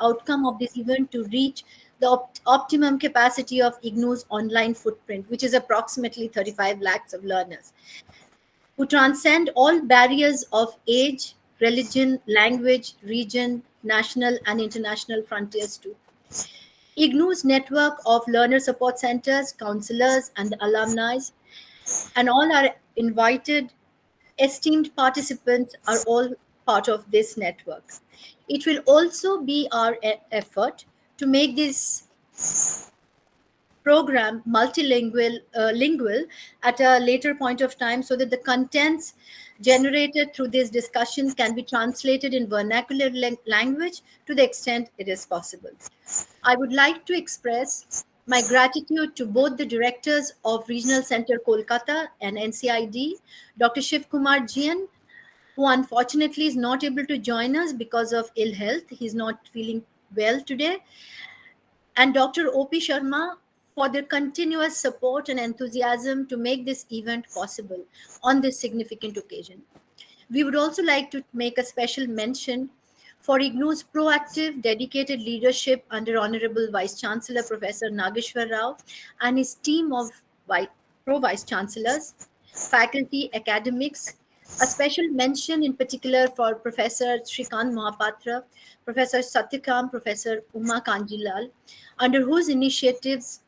the outcome of this event to reach the optimum capacity of IGNOU's online footprint, which is approximately 35 lakhs of learners, who transcend all barriers of age, religion, language, region, national and international frontiers too. IGNOU's network of learner support centers, counselors, and the alumni, and all our invited esteemed participants are all part of this network. It will also be our effort to make this program lingual at a later point of time, so that the contents generated through this discussion can be translated in vernacular language to the extent it is possible. I would like to express my gratitude to both the directors of Regional Center Kolkata and NCIDE, Dr. Shiv Kumar Jian, who unfortunately is not able to join us because of ill health. He's not feeling well today. And Dr. O.P. Sharma, for their continuous support and enthusiasm to make this event possible on this significant occasion. We would also like to make a special mention for IGNOU's proactive, dedicated leadership under Honorable Vice Chancellor Professor Nageshwar Rao and his team of Pro-Vice Chancellors, faculty, academics. A special mention in particular for Professor Shrikant Mohapatra, Professor Satyakam, Professor Uma Kanjilal, under whose initiatives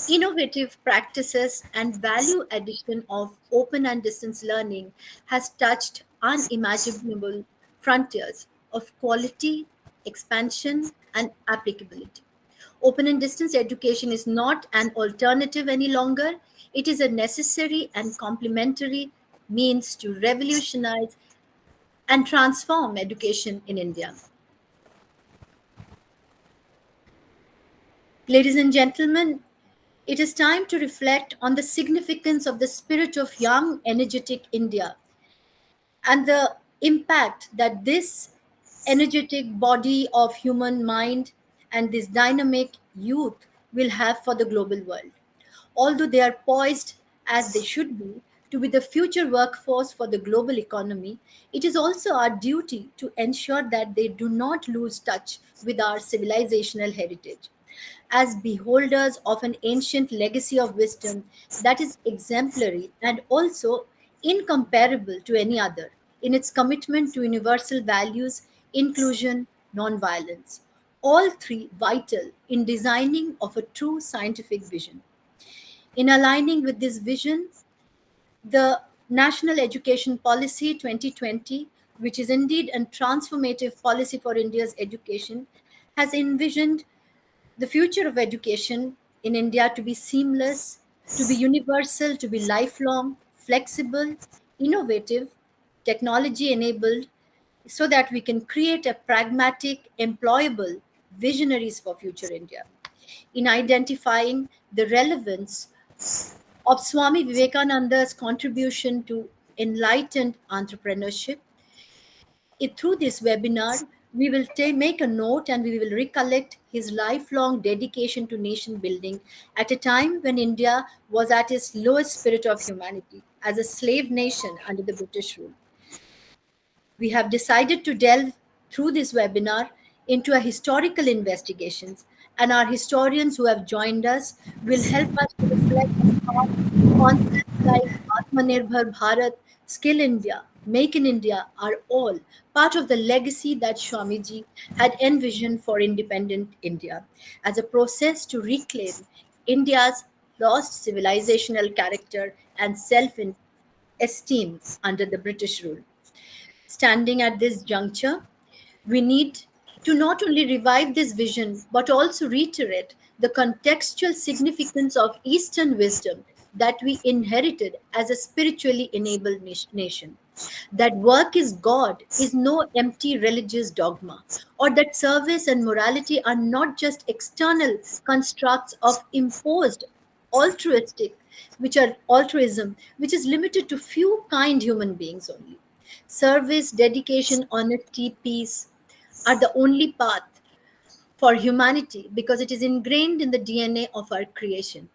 innovative practices and value addition of open and distance learning has touched unimaginable frontiers of quality, expansion, and applicability. Open and distance education is not an alternative any longer. It is a necessary and complementary means to revolutionize and transform education in India. Ladies and gentlemen, it is time to reflect on the significance of the spirit of young, energetic India and the impact that this energetic body of human mind and this dynamic youth will have for the global world. Although they are poised, as they should be the future workforce for the global economy, it is also our duty to ensure that they do not lose touch with our civilizational heritage. As beholders of an ancient legacy of wisdom that is exemplary and also incomparable to any other in its commitment to universal values, inclusion, nonviolence, all three vital in designing of a true scientific vision. In aligning with this vision, the National Education Policy 2020, which is indeed a transformative policy for India's education, has envisioned the future of education in India to be seamless, to be universal, to be lifelong, flexible, innovative, technology enabled, so that we can create a pragmatic, employable visionaries for future India. In identifying the relevance of Swami Vivekananda's contribution to enlightened entrepreneurship, through this webinar, we will make a note and we will recollect his lifelong dedication to nation building at a time when India was at its lowest spirit of humanity as a slave nation under the British rule. We have decided to delve through this webinar into a historical investigations, and our historians who have joined us will help us to reflect on concepts like Atmanirbhar Bharat, Skill India, Make in India are all part of the legacy that Swamiji had envisioned for independent India as a process to reclaim India's lost civilizational character and self-esteem under the British rule. Standing at this juncture, we need to not only revive this vision, but also reiterate the contextual significance of Eastern wisdom that we inherited as a spiritually enabled nation. That work is God is no empty religious dogma, or that service and morality are not just external constructs of imposed altruistic, which are altruism, which is limited to few kind human beings only. Service, dedication, honesty, peace are the only path for humanity because it is ingrained in the DNA of our creation.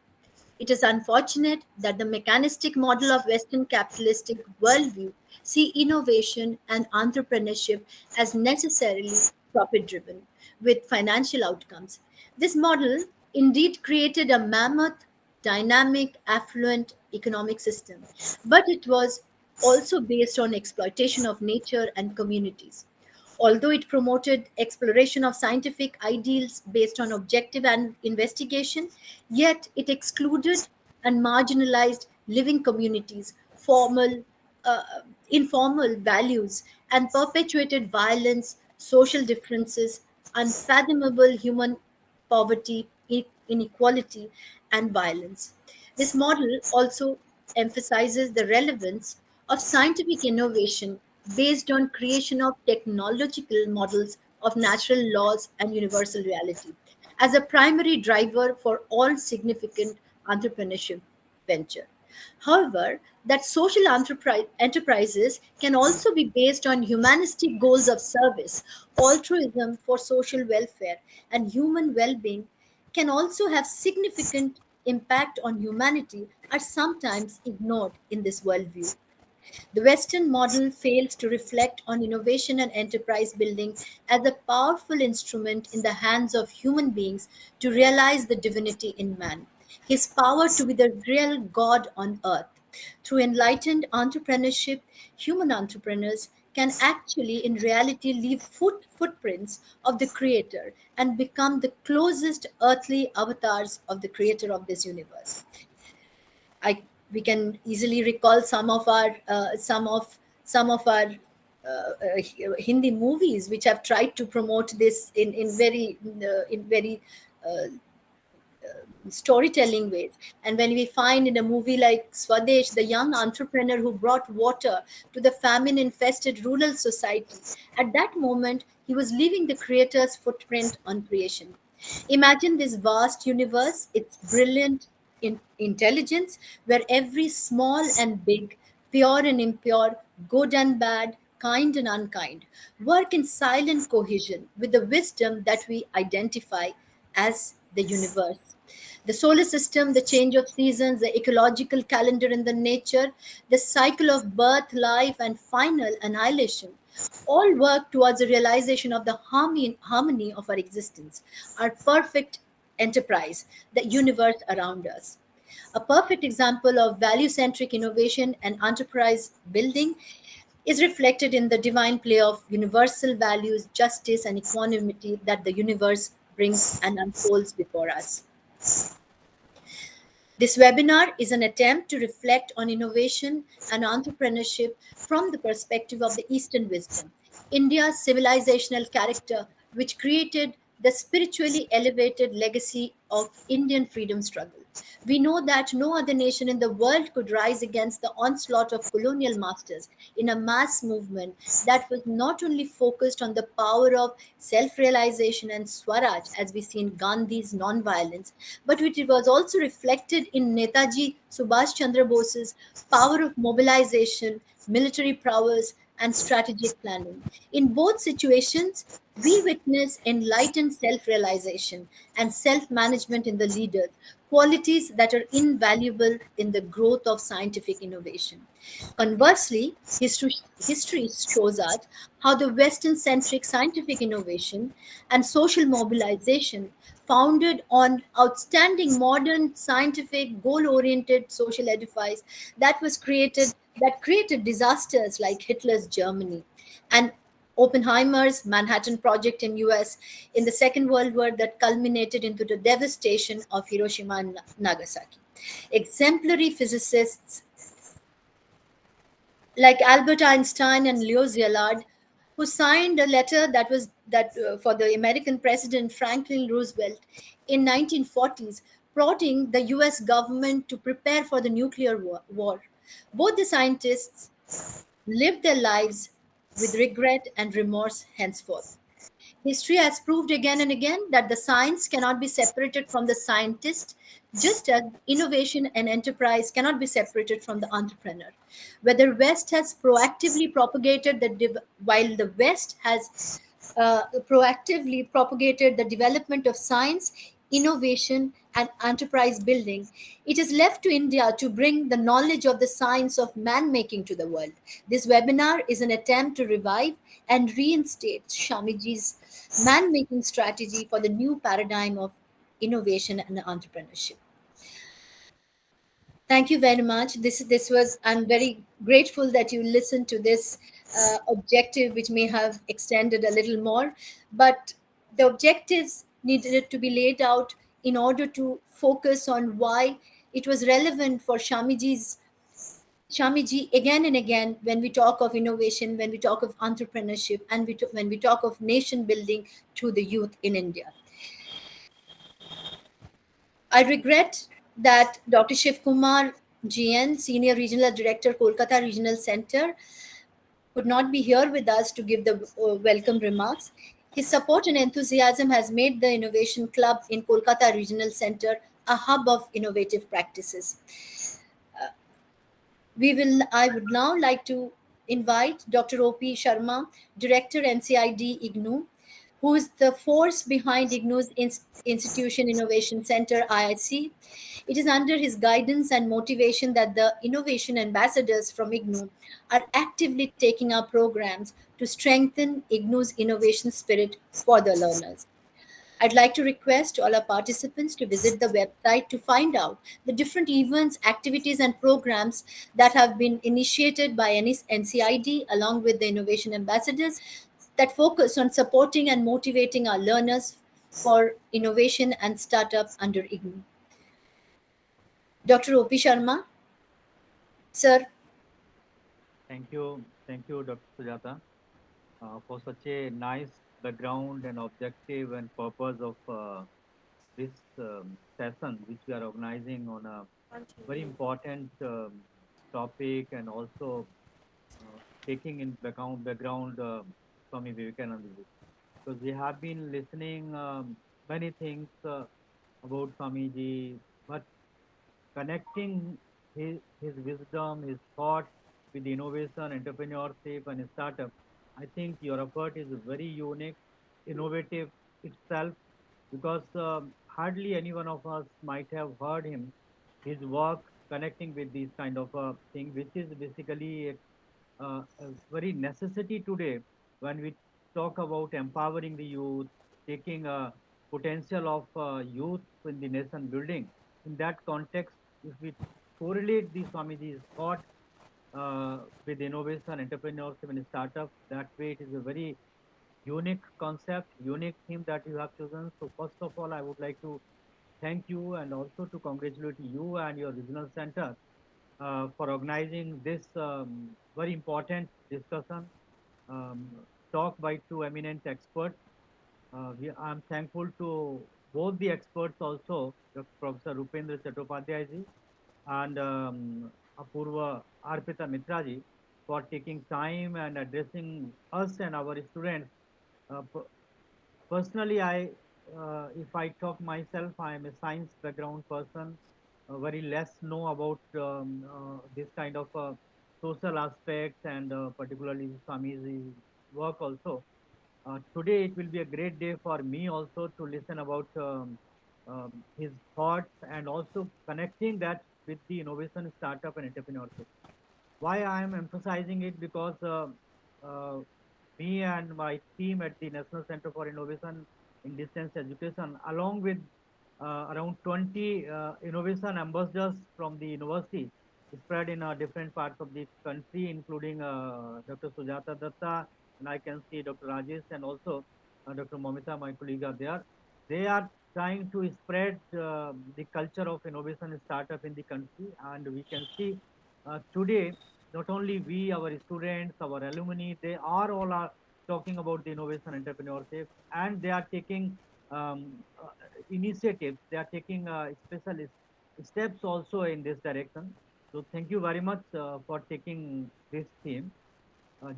It is unfortunate that the mechanistic model of Western capitalistic worldview see innovation and entrepreneurship as necessarily profit driven, with financial outcomes. This model indeed created a mammoth, dynamic, affluent economic system, but it was also based on exploitation of nature and communities. Although it promoted exploration of scientific ideals based on objective and investigation, yet it excluded and marginalized living communities, uh, informal values, and perpetuated violence, social differences, unfathomable human poverty, inequality, and violence. This model also emphasizes the relevance of scientific innovation based on creation of technological models of natural laws and universal reality as a primary driver for all significant entrepreneurship venture. However, that social enterprises can also be based on humanistic goals of service, altruism for social welfare, and human well being can also have significant impact on humanity are sometimes ignored in this worldview. The Western model fails to reflect on innovation and enterprise building as a powerful instrument in the hands of human beings to realize the divinity in man, his power to be the real God on earth. Through enlightened entrepreneurship, human entrepreneurs can actually, in reality, leave footprints of the Creator and become the closest earthly avatars of the Creator of this universe. I We can easily recall some of our Hindi movies which have tried to promote this in very uh, storytelling ways. And when we find in a movie like Swadesh, the young entrepreneur who brought water to the famine infested rural society, at that moment, he was leaving the creator's footprint on creation. Imagine this vast universe, its brilliant intelligence, where every small and big, pure and impure, good and bad, kind and unkind, work in silent cohesion with the wisdom that we identify as the universe. The solar system, the change of seasons, the ecological calendar in the nature, the cycle of birth, life, and final annihilation all work towards the realization of the harmony of our existence, our perfect enterprise, the universe around us. A perfect example of value centric innovation and enterprise building is reflected in the divine play of universal values, justice, and equanimity that the universe brings and unfolds before us. This webinar is an attempt to reflect on innovation and entrepreneurship from the perspective of the Eastern wisdom, India's civilizational character, which created the spiritually elevated legacy of Indian freedom struggle. We know that no other nation in the world could rise against the onslaught of colonial masters in a mass movement that was not only focused on the power of self realization and Swaraj, as we see in Gandhi's non-violence, but which was also reflected in Netaji Subhash Chandra Bose's power of mobilization, military prowess, and strategic planning. In both situations, we witness enlightened self realization and self management in the leaders, qualities that are invaluable in the growth of scientific innovation. Conversely, history shows us how the Western centric scientific innovation and social mobilization, founded on outstanding modern scientific goal oriented social edifice that created disasters like Hitler's Germany and Oppenheimer's Manhattan Project in US in the Second World War that culminated into the devastation of Hiroshima and Nagasaki. Exemplary physicists like Albert Einstein and Leo Szilard, who signed a letter that for the American President Franklin Roosevelt in 1940s, prodding the U.S. government to prepare for the nuclear war. Both the scientists lived their lives with regret and remorse henceforth. History has proved again and again that the science cannot be separated from the scientist, just as innovation and enterprise cannot be separated from the entrepreneur. Whether West has proactively propagated while the West has proactively propagated the development of science, innovation, and enterprise building, it is left to India to bring the knowledge of the science of man making to the world. This webinar is an attempt to revive and reinstate Shamiji's man making strategy for the new paradigm of innovation and entrepreneurship. Thank you very much. This was, I'm very grateful that you listened to this objective, which may have extended a little more, but the objectives needed to be laid out in order to focus on why it was relevant for Shamiji again and again when we talk of innovation, when we talk of entrepreneurship, and when we talk of nation building through the youth in India. I regret that Dr. Shiv Kumar GN, Senior Regional Director, Kolkata Regional Center, could not be here with us to give the welcome remarks. His support and enthusiasm has made the Innovation Club in Kolkata Regional Center a hub of innovative practices. I would now like to invite Dr. OP Sharma, Director NCID IGNOU, who is the force behind IGNOU's Institution Innovation Center IIC. It is under his guidance and motivation that the innovation ambassadors from IGNOU are actively taking our programs to strengthen IGNOU's innovation spirit for the learners. I'd like to request all our participants to visit the website to find out the different events, activities, and programs that have been initiated by NCID along with the innovation ambassadors that focus on supporting and motivating our learners for innovation and startup under IGNOU. Dr. OP Sharma, sir. Thank you, Dr. Sujata, for such a nice background and objective and purpose of this session, which we are organizing on a very important topic, and also taking in background Swami Vivekananda, because we have been listening many things about Swamiji, but connecting his wisdom, his thoughts with innovation, entrepreneurship, and startup. I think your effort is very unique, innovative itself, because hardly any one of us might have heard his work connecting with these kind of thing, which is basically a very necessity today when we talk about empowering the youth, taking a potential of youth in the nation building. In that context, if we correlate the Swamiji's thought with innovation, entrepreneurship, and startup, that way it is a very unique concept, unique theme that you have chosen. So first of all, I would like to thank you and also to congratulate you and your regional center for organizing this very important discussion, um, talk by two eminent experts. I'm thankful to both the experts also, Dr. Professor Rupendra Chattopadhyay ji and Apurva Arpita Mitra ji, for taking time and addressing us and our students. Personally, if I talk myself, I am a science background person. Very less know about this kind of social aspects, and particularly Swami's work also. Today it will be a great day for me also to listen about his thoughts, and also connecting that with the innovation, startup, and entrepreneurship. Why I am emphasizing it? Because uh, me and my team at the National Center for Innovation in Distance Education, along with around 20 innovation ambassadors from the university spread in different parts of the country, including Dr. Sujata Dutta, and I can see Dr. Rajesh, and also Dr. Momita, my colleague, are there. They are trying to spread the culture of innovation and startup in the country, and we can see today, not only we, our students, our alumni, they are all are talking about the innovation entrepreneurship, and they are taking initiatives, they are taking special steps also in this direction. So thank you very much for taking this theme.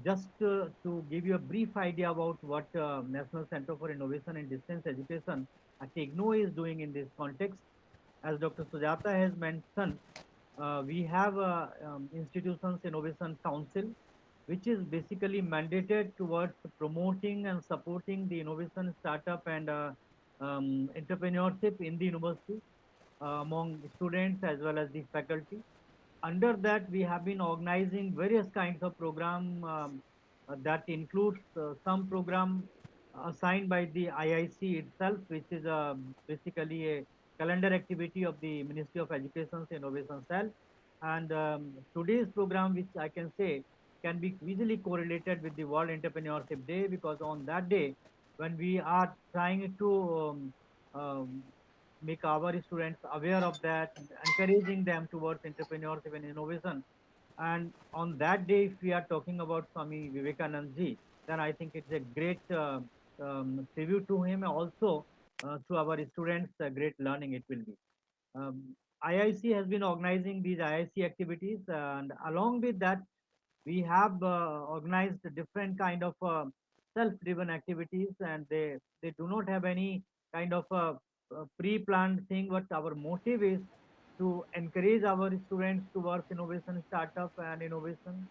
Just to give you a brief idea about what National Center for Innovation and Distance Education at IGNOU is doing in this context. As Dr. Sujata has mentioned, we have institutions innovation council, which is basically mandated towards promoting and supporting the innovation, startup, and entrepreneurship in the university among students as well as the faculty. Under that, we have been organizing various kinds of program that includes some program assigned by the IIC itself, which is basically a calendar activity of the Ministry of Education's Innovation Cell. And today's program, which I can say can be easily correlated with the World Entrepreneurship Day, because on that day, when we are trying to make our students aware of that, encouraging them towards entrepreneurship and innovation. And on that day, if we are talking about Swami Vivekananda ji, then I think it's a great tribute to him, also to our students, great learning it will be. IIC has been organizing these IIC activities, and along with that, we have organized different kind of self-driven activities, and they do not have any kind of pre-planned thing. But our motive is to encourage our students towards innovation, startup, and innovation.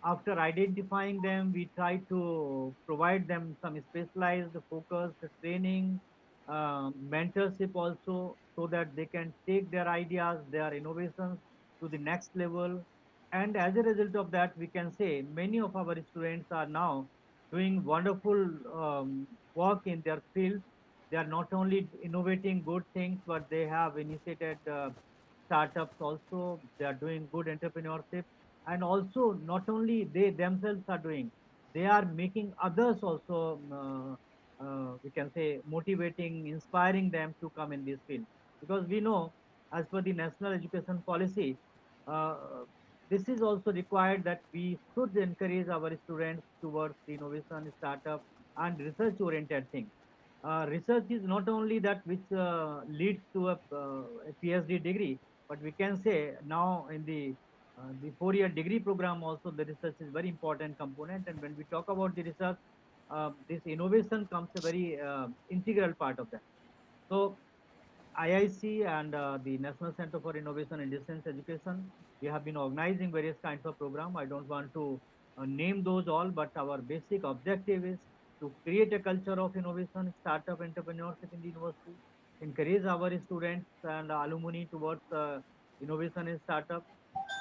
After identifying them, we try to provide them some specialized, focused training, mentorship also, so that they can take their ideas, their innovations to the next level. And as a result of that, we can say many of our students are now doing wonderful work in their field. They are not only innovating good things, but they have initiated startups also. They are doing good entrepreneurship, and also not only they themselves are doing, they are making others also, we can say, motivating, inspiring them to come in this field. Because we know, as per the national education policy, uh, this is also required that we should encourage our students towards the innovation, startup, and research oriented thing. Research is not only that which leads to a PhD degree, but we can say now in the 4-year degree program also, the research is very important component. And when we talk about the research, this innovation comes a very integral part of that. So IIC and the National Center for Innovation and Distance Education, we have been organizing various kinds of program. I don't want to name those all, but our basic objective is to create a culture of innovation, startup entrepreneurship in the university, encourage our students and alumni towards innovation and startup,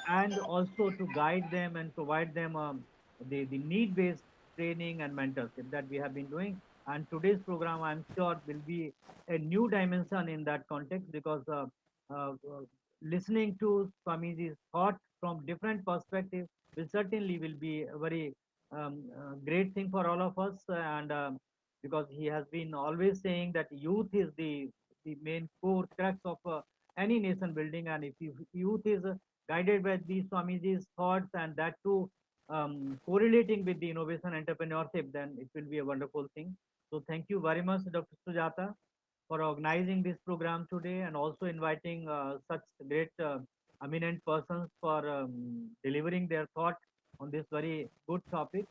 and also to guide them and provide them the need-based training and mentorship that we have been doing. And today's program, I'm sure, will be a new dimension in that context, because uh, uh, listening to Swamiji's thought from different perspectives will certainly will be a very great thing for all of us. And because he has been always saying that youth is the main core crux of any nation building, and if youth is guided by these Swamiji's thoughts, and that too correlating with the innovation entrepreneurship, then it will be a wonderful thing. So thank you very much, Dr. Sujata, for organizing this program today, and also inviting such great eminent persons for delivering their thought on this very good topic.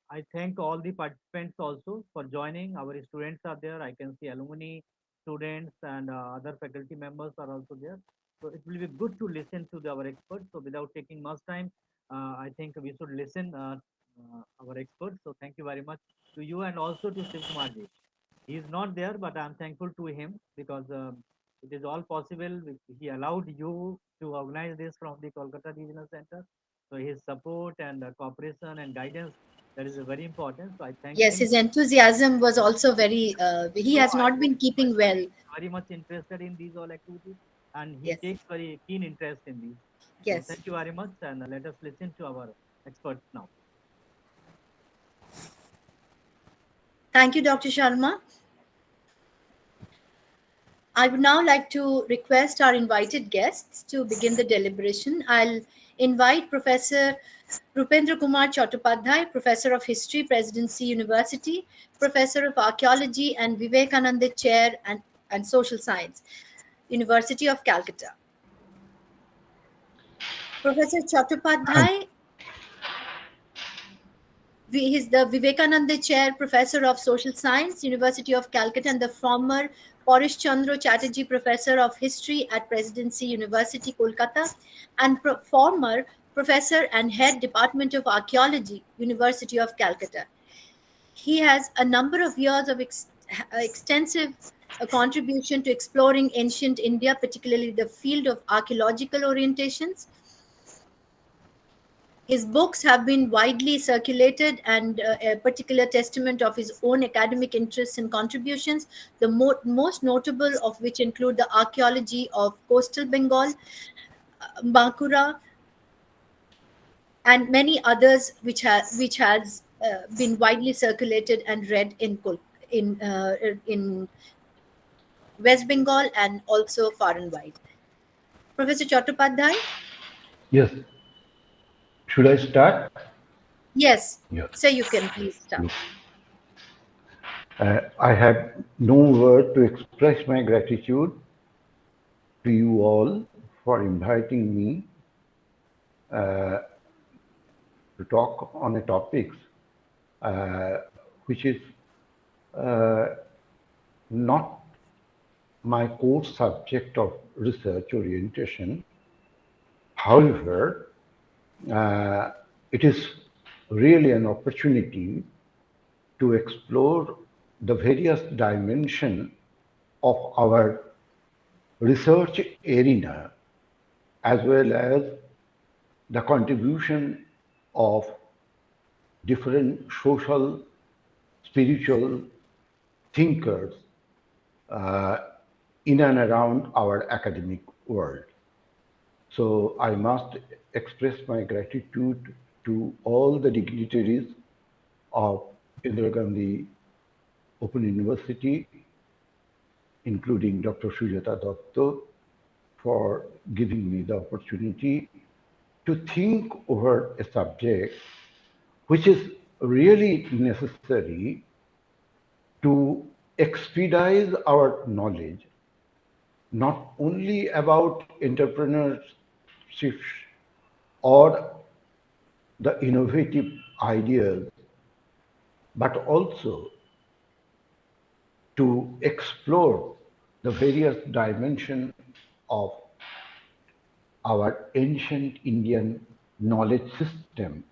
I thank all the participants also for joining. Our students are there. I can see alumni, students, and other faculty members are also there. So it will be good to listen to our experts. So without taking much time, I think we should listen our experts. So thank you very much to you, and also to Shiv Kumar ji. He is not there, but I'm thankful to him, because it is all possible. He allowed you to organize this from the Kolkata Regional Center. So his support and cooperation and guidance, that is very important. So I thank Yes, him. his enthusiasm was also very, he So has I not know been keeping personally well. he is very much interested in these all activities, and he Yes, takes very keen interest in these. So yes. thank you very much, and let us listen to our experts now. Thank you, Dr. Sharma. I would now like to request our invited guests to begin the deliberation. I'll invite Professor Rupendra Kumar Chattopadhyay, Professor of History, Presidency University, Professor of Archaeology and Vivekananda Chair and Social Science, University of Calcutta. Professor Chattopadhyay, he is the Vivekananda Chair, Professor of Social Science, University of Calcutta, and the former Parish Chandra Chatterjee Professor of History at Presidency University, Kolkata, and former Professor and Head Department of Archaeology, University of Calcutta. He has a number of years of extensive contribution to exploring ancient India, particularly the field of archaeological orientations. His books have been widely circulated and a particular testament of his own academic interests and contributions, the most notable of which include the archaeology of coastal Bengal, Bankura, and many others which has been widely circulated and read in West Bengal and also far and wide. Professor Chattopadhyay? Yes. Should I start? Yes, Yes. so you can please start. Yes. I have no word to express my gratitude to you all for inviting me to talk on a topic uh, which is uh, not my core subject of research orientation. However, uh, it is really an opportunity to explore the various dimensions of our research arena as well as the contribution of different social, spiritual thinkers uh, in and around our academic world. So I must express my gratitude to all the dignitaries of Indira Gandhi Open University, including Dr. Sujata Dutta, for giving me the opportunity to think over a subject which is really necessary to expedite our knowledge, not only about entrepreneurship or the innovative ideas, but also to explore the various dimensions of our ancient Indian knowledge system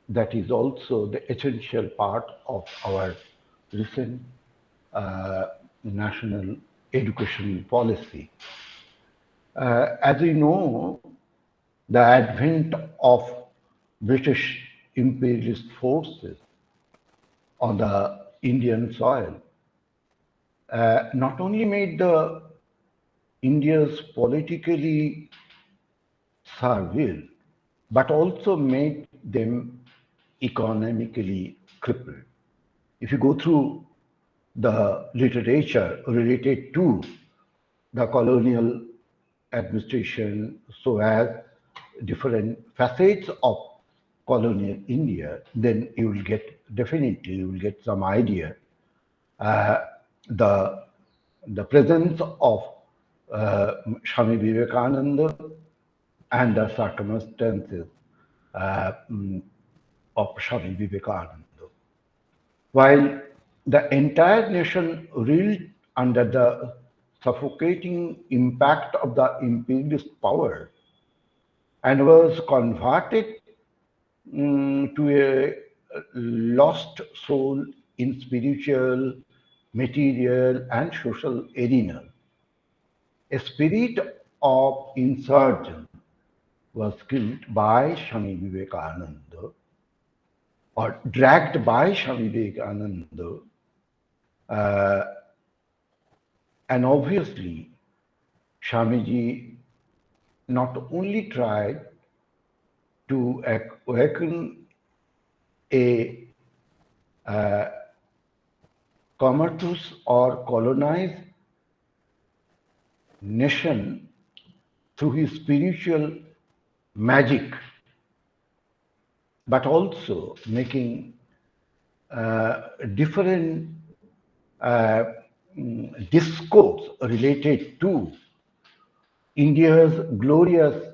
that is also the essential part of our recent uh, national education policy. As we know, the advent of British imperialist forces on the Indian soil not only made the Indians politically servile, but also made them economically crippled. If you go through the literature related to the colonial administration, so as different facets of colonial India, then you will get definitely you will get some idea uh, the the presence of Swami Vivekananda and the circumstances uh, mm, of Swami Vivekananda. While the entire nation reeled under the suffocating impact of the imperialist power and was converted to a lost soul in spiritual, material, and social arena. A spirit of insurgence was killed by Swami Vivekananda or dragged by Swami Vivekananda. Uh, and obviously, Swamiji not only tried to awaken a comatose or colonized nation through his spiritual magic, but also making different uh, discourse related to India's glorious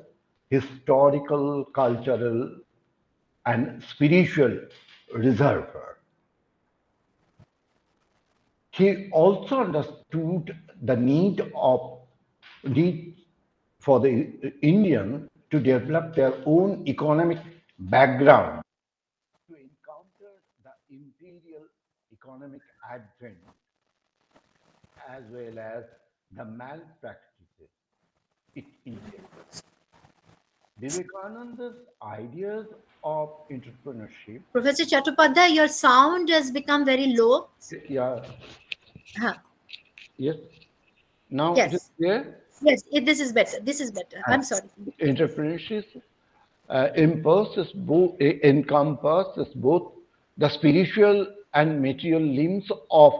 historical, cultural, and spiritual reservoir. He also understood the need for the Indian to develop their own economic background to encounter the imperial economic advent as well as the malpractices it entails. Vivekananda's ideas of entrepreneurship. Professor Chattopadhyay, your sound has become very low. Yeah, Huh. yes. Now it is Yes. clear. Yes, this is better. This is better. I'm sorry. Entrepreneurship encompasses both the spiritual and material limbs of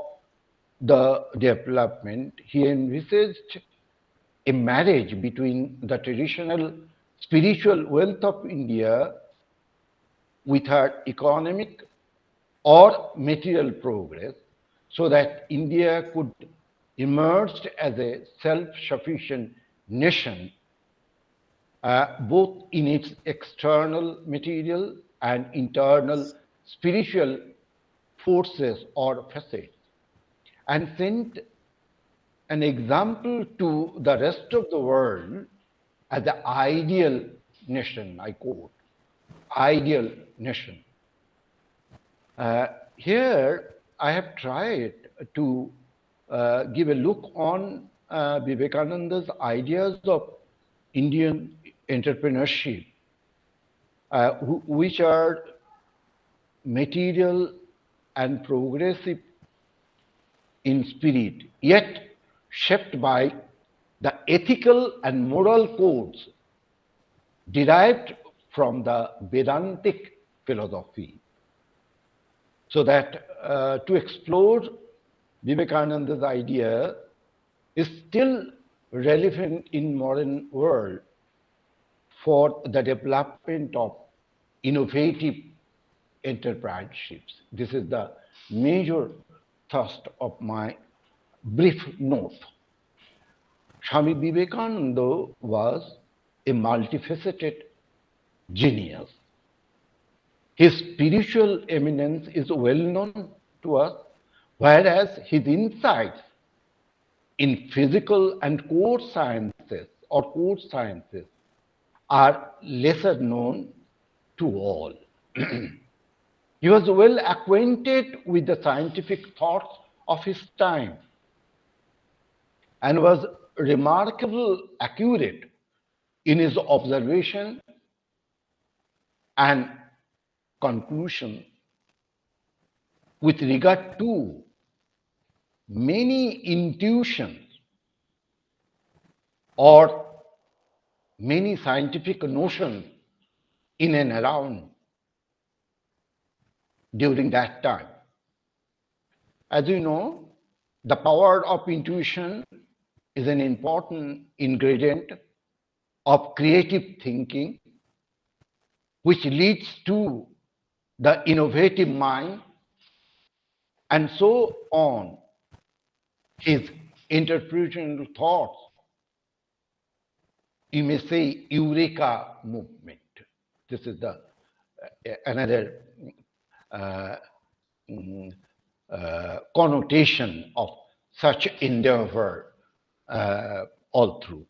the development. He envisaged a marriage between the traditional spiritual wealth of India with her economic or material progress so that India could emerge as a self-sufficient nation, both in its external material and internal spiritual forces or facets, and sent an example to the rest of the world as the ideal nation, I quote, ideal nation. Here, I have tried to give a look on Vivekananda's ideas of Indian entrepreneurship, which are material and progressive in spirit, yet shaped by the ethical and moral codes derived from the Vedantic philosophy. So that to explore Vivekananda's idea is still relevant in modern world for the development of innovative enterpriseships. This is the major thrust of my brief note. Swami Vivekananda was a multifaceted genius. His spiritual eminence is well known to us, whereas his insights in physical and core sciences are lesser known to all. He was well acquainted with the scientific thoughts of his time and was remarkably accurate in his observation and conclusion with regard to many intuitions or many scientific notions in and around during that time. As you know, the power of intuition is an important ingredient of creative thinking, which leads to the innovative mind, and so on. His entrepreneurial thoughts, you may say, Eureka movement. This is the another uh, mm, connotation of such endeavor all through.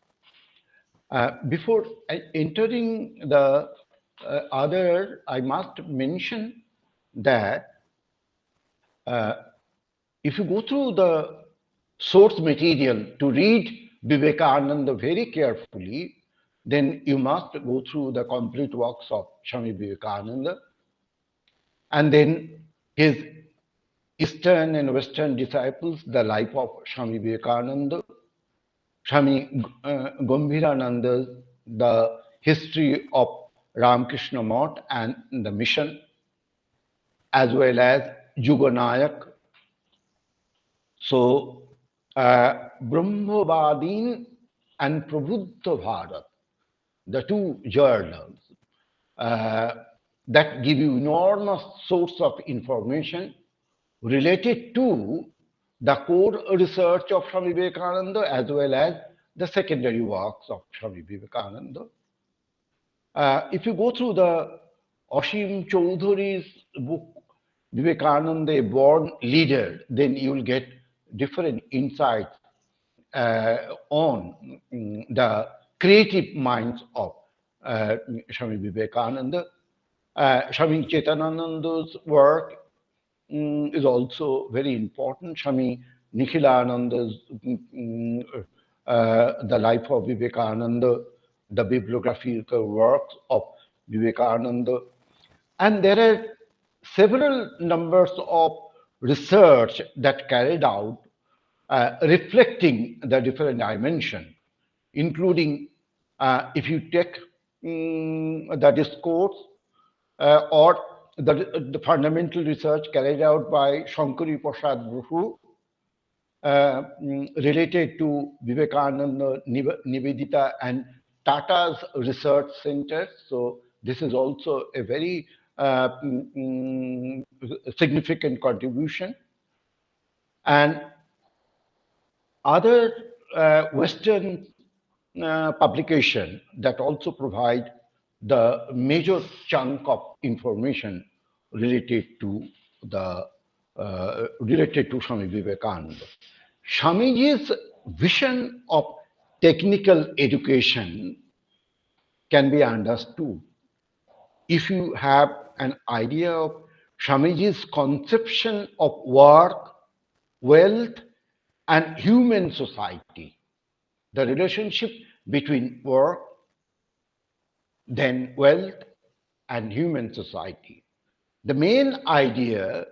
Before entering the other, I must mention that if you go through the source material to read Vivekananda very carefully, then you must go through the complete works of Swami Vivekananda, and then his Eastern and Western disciples, the life of Swami Vivekananda, Swami Gambhirananda's, the history of Ramakrishna Math and the mission, as well as Yuganayak. So, Brahmavadin and Prabuddha Bharat, the two journals that give you enormous source of information related to the core research of Swami Vivekananda as well as the secondary works of Swami Vivekananda. If you go through the Ashim Chaudhury's book, Vivekananda, a born leader, then you will get different insights on the creative minds of Swami Vivekananda. Swami Chetanananda's work is also very important. Swami Nikhilananda's The Life of Vivekananda, the bibliographical works of Vivekananda. And there are several numbers of research that carried out reflecting the different dimension, including if you take the discourse or the fundamental research carried out by Shankari Prasad Basu related to Vivekananda, Nivedita, and Tata's research center. So this is also a very significant contribution. And other Western publication that also provide the major chunk of information related to the related to Swami Vivekananda. Swamiji's vision of technical education can be understood if you have an idea of Swamiji's conception of work, wealth, and human society, the relationship between work, then wealth, and human society. The main idea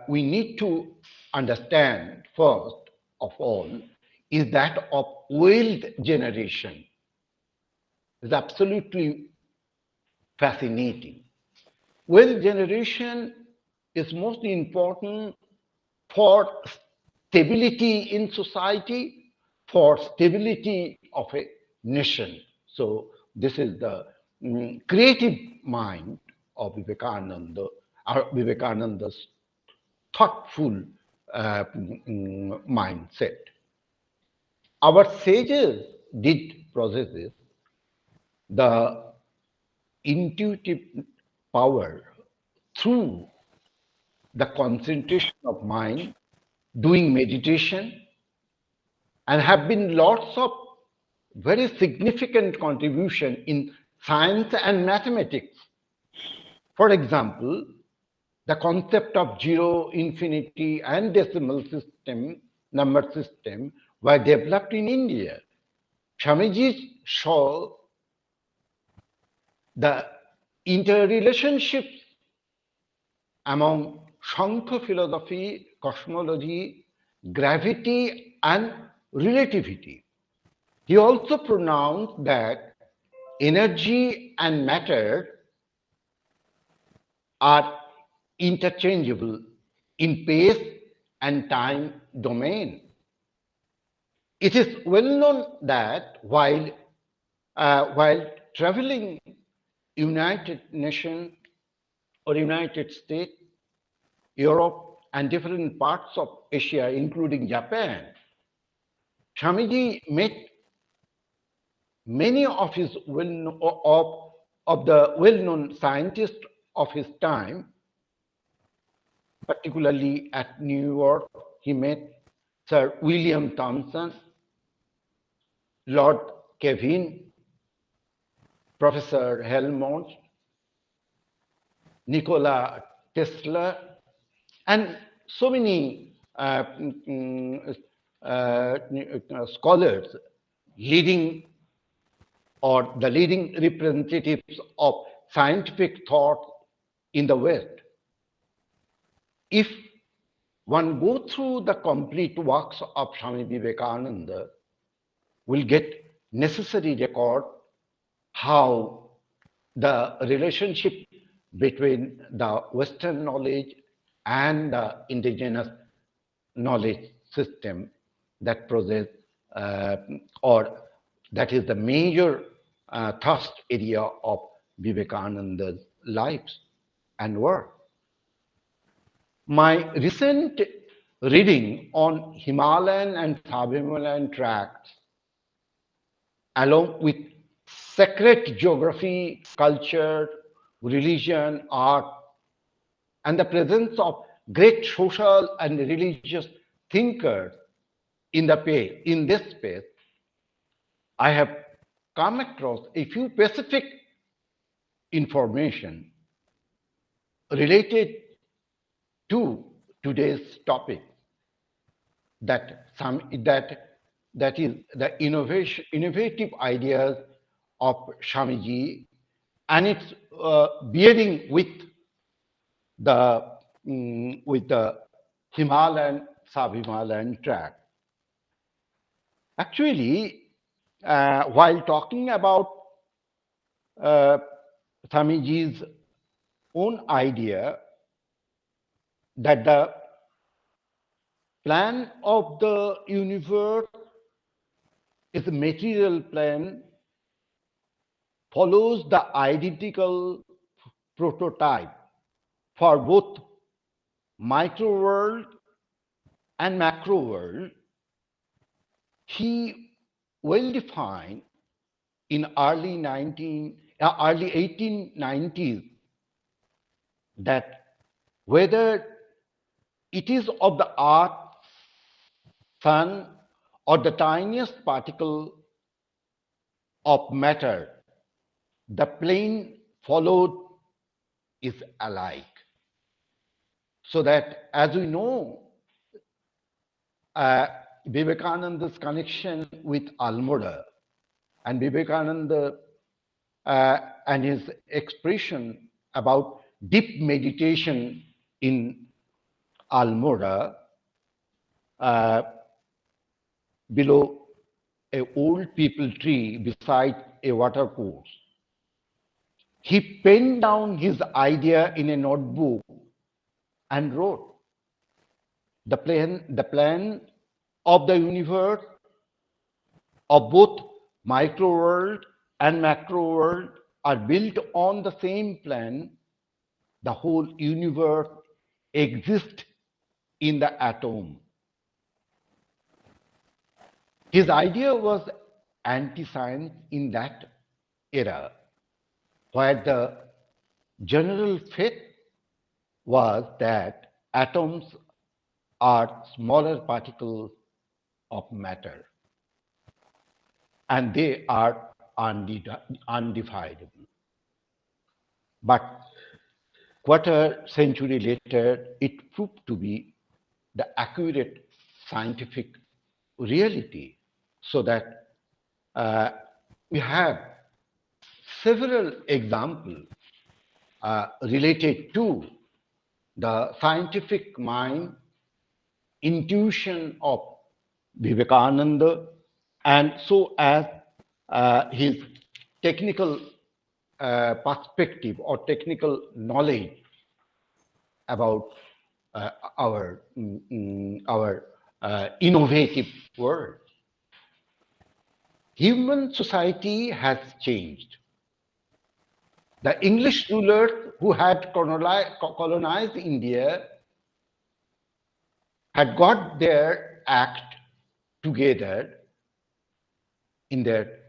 we need to understand first of all is that of wealth generation. It's absolutely fascinating. Wealth generation is most important for stability in society, for stability of a nation. So this is the creative mind of Vivekananda, Vivekananda's thoughtful mindset. Our sages did possess this, the intuitive power through the concentration of mind, doing meditation, and have been lots of very significant contribution in science and mathematics. For example, the concept of zero, infinity, and decimal system, number system, were developed in India. Swamiji saw the interrelationships among Sankhya philosophy, cosmology, gravity, and relativity. He also pronounced that energy and matter are interchangeable in space and time domain. It is well known that while traveling United Nations or United States, Europe, and different parts of Asia, including Japan, Swamiji met many of his of the well-known scientists of his time. Particularly at New York, he met Sir William Thomson, Lord Kelvin, Professor Helmont, Nikola Tesla, and so many scholars leading or the leading representatives of scientific thought in the West. If one go through the complete works of Swami Vivekananda, will get necessary record how the relationship between the Western knowledge and the indigenous knowledge system that possess or that is the major thrust area of Vivekananda's lives and work. My recent reading on Himalayan and Sub-Himalayan tracts, along with sacred geography, culture, religion, art, and the presence of great social and religious thinkers in this space, I have come across a few specific information related to today's topic. that is the innovative ideas of Swamiji, and it's bearing the with the Himalayan sub-Himalayan track. Actually, while talking about uh, Swamiji's own idea that the plan of the universe is a material plan, follows the identical prototype for both micro world and macro world. He well defined in early 1890s that whether it is of the earth, sun, or the tiniest particle of matter, the plane followed is alike. So that, as we know, uh, Vivekananda's connection with Almora and Vivekananda and his expression about deep meditation in Almora uh, below a old people tree beside a water course. He penned down his idea in a notebook and wrote, the plan of the universe of both micro world and macro world are built on the same plan. The whole universe exists in the atom. His idea was anti-science in that era, where the general faith was that atoms are smaller particles of matter and they are undividable. But quarter century later, it proved to be the accurate scientific reality, so that we have several examples related to the scientific mind, intuition of Vivekananda, and so as his technical perspective or technical knowledge about our innovative world. Human society has changed. The English rulers who had colonized India had got their act together in their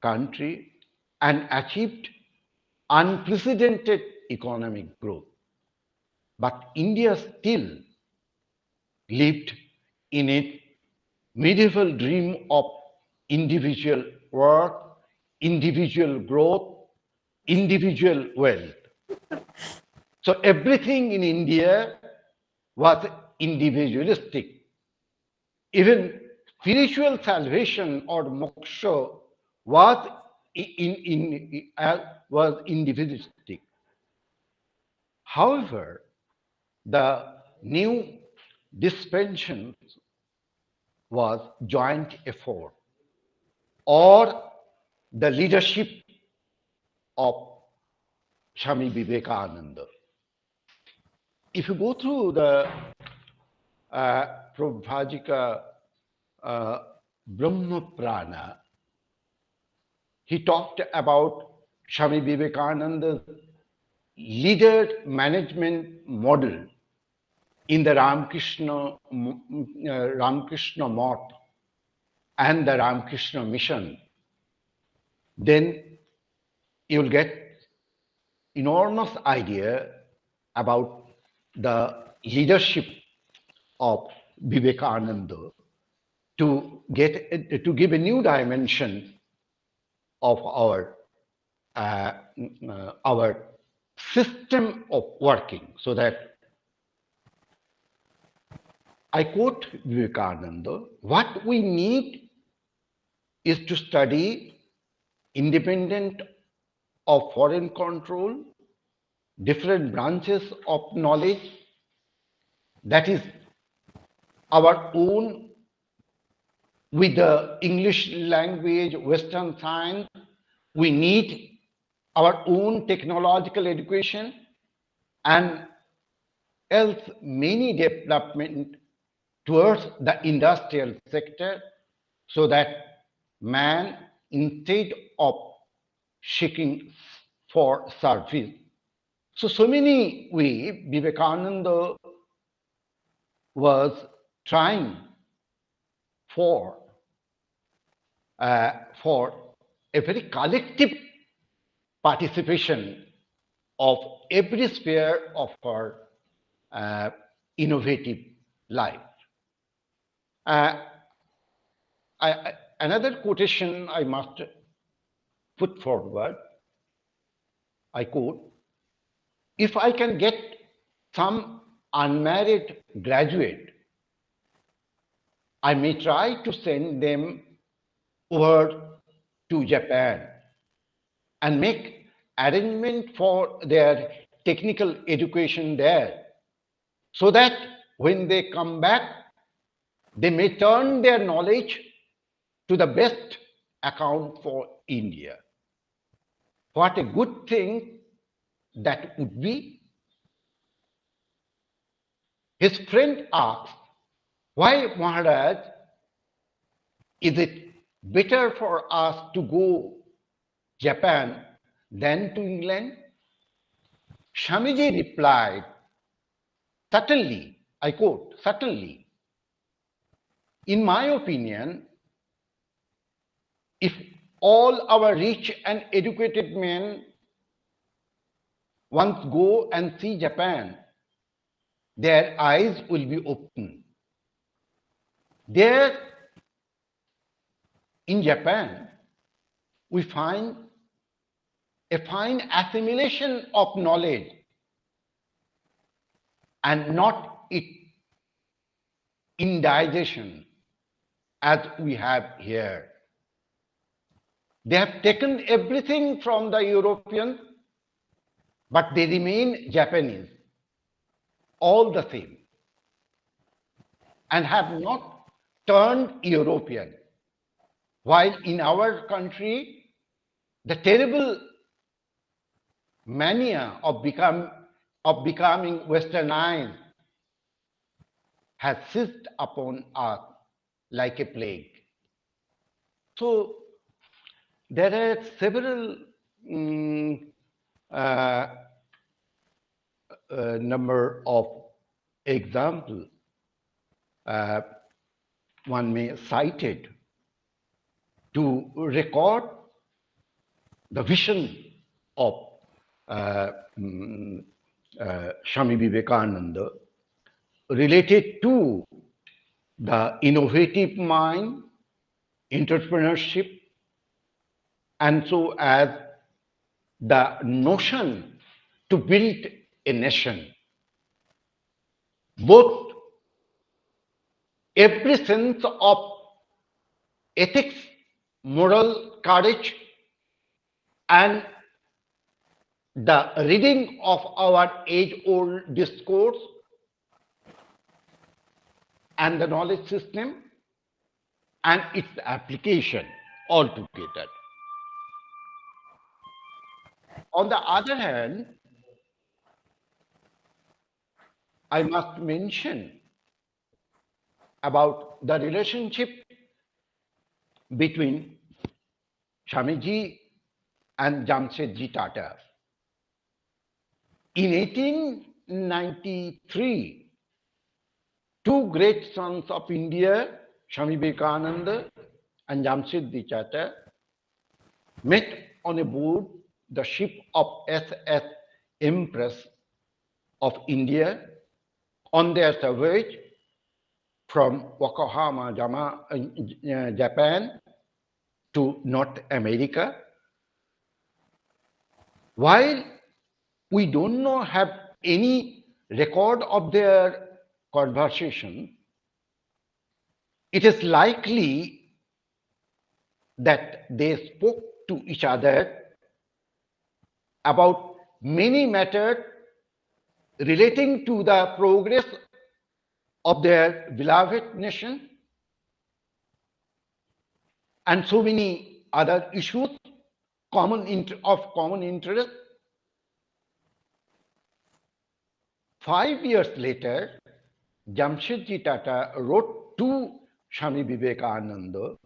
country and achieved unprecedented economic growth. But India still lived in its medieval dream of individual work, individual growth, individual wealth. So everything in India was individualistic. Even spiritual salvation or moksha was was individualistic. However, the new dispensation was joint effort or the leadership of Swami Vivekananda. If you go through the Prabhajika Brahma Prana, he talked about Swami Vivekananda's leader management model in the Ramakrishna Math and the Ramakrishna Mission. Then you'll get enormous idea about the leadership of Vivekananda to give a new dimension of our system of working, so that I quote Vivekananda, what we need is to study independent of foreign control, different branches of knowledge, that is our own with the English language, Western science. We need our own technological education and else many development towards the industrial sector so that man, instead of seeking for service. So many way Vivekananda was trying for for a very collective participation of every sphere of our innovative life. Uh, another quotation I must put forward, I quote, if I can get some unmarried graduate, I may try to send them over to Japan and make arrangement for their technical education there so that when they come back, they may turn their knowledge to the best account for India. What a good thing that would be. His friend asked, why, Maharaj, is it better for us to go Japan than to England? Swamiji replied, certainly, I quote, certainly. In my opinion, if all our rich and educated men once go and see Japan, their eyes will be open. There, in Japan, we find a fine assimilation of knowledge and not it indigestion as we have here. They have taken everything from the Europeans, but they remain Japanese, all the same, and have not turned European. While in our country, the terrible mania of becoming westernized has seized upon us like a plague. So there are several uh, number of examples one may cite it to record the vision of Swami Vivekananda related to the innovative mind, entrepreneurship, and so as the notion to build a nation. Both every sense of ethics, moral courage, and the reading of our age-old discourse and the knowledge system and its application altogether. On the other hand, I must mention about the relationship between Swamiji and Jamshedji Tata. In 1893, two great sons of India, Swami Vivekananda and Jamshedji Tata, met on a board the ship of SS Empress of India on their voyage from Yokohama, Japan to North America. While we don't have any record of their conversation, it is likely that they spoke to each other about many matters relating to the progress of their beloved nation and so many other issues of common interest. 5 years later, Jamshedji Tata wrote to Swami Vivekananda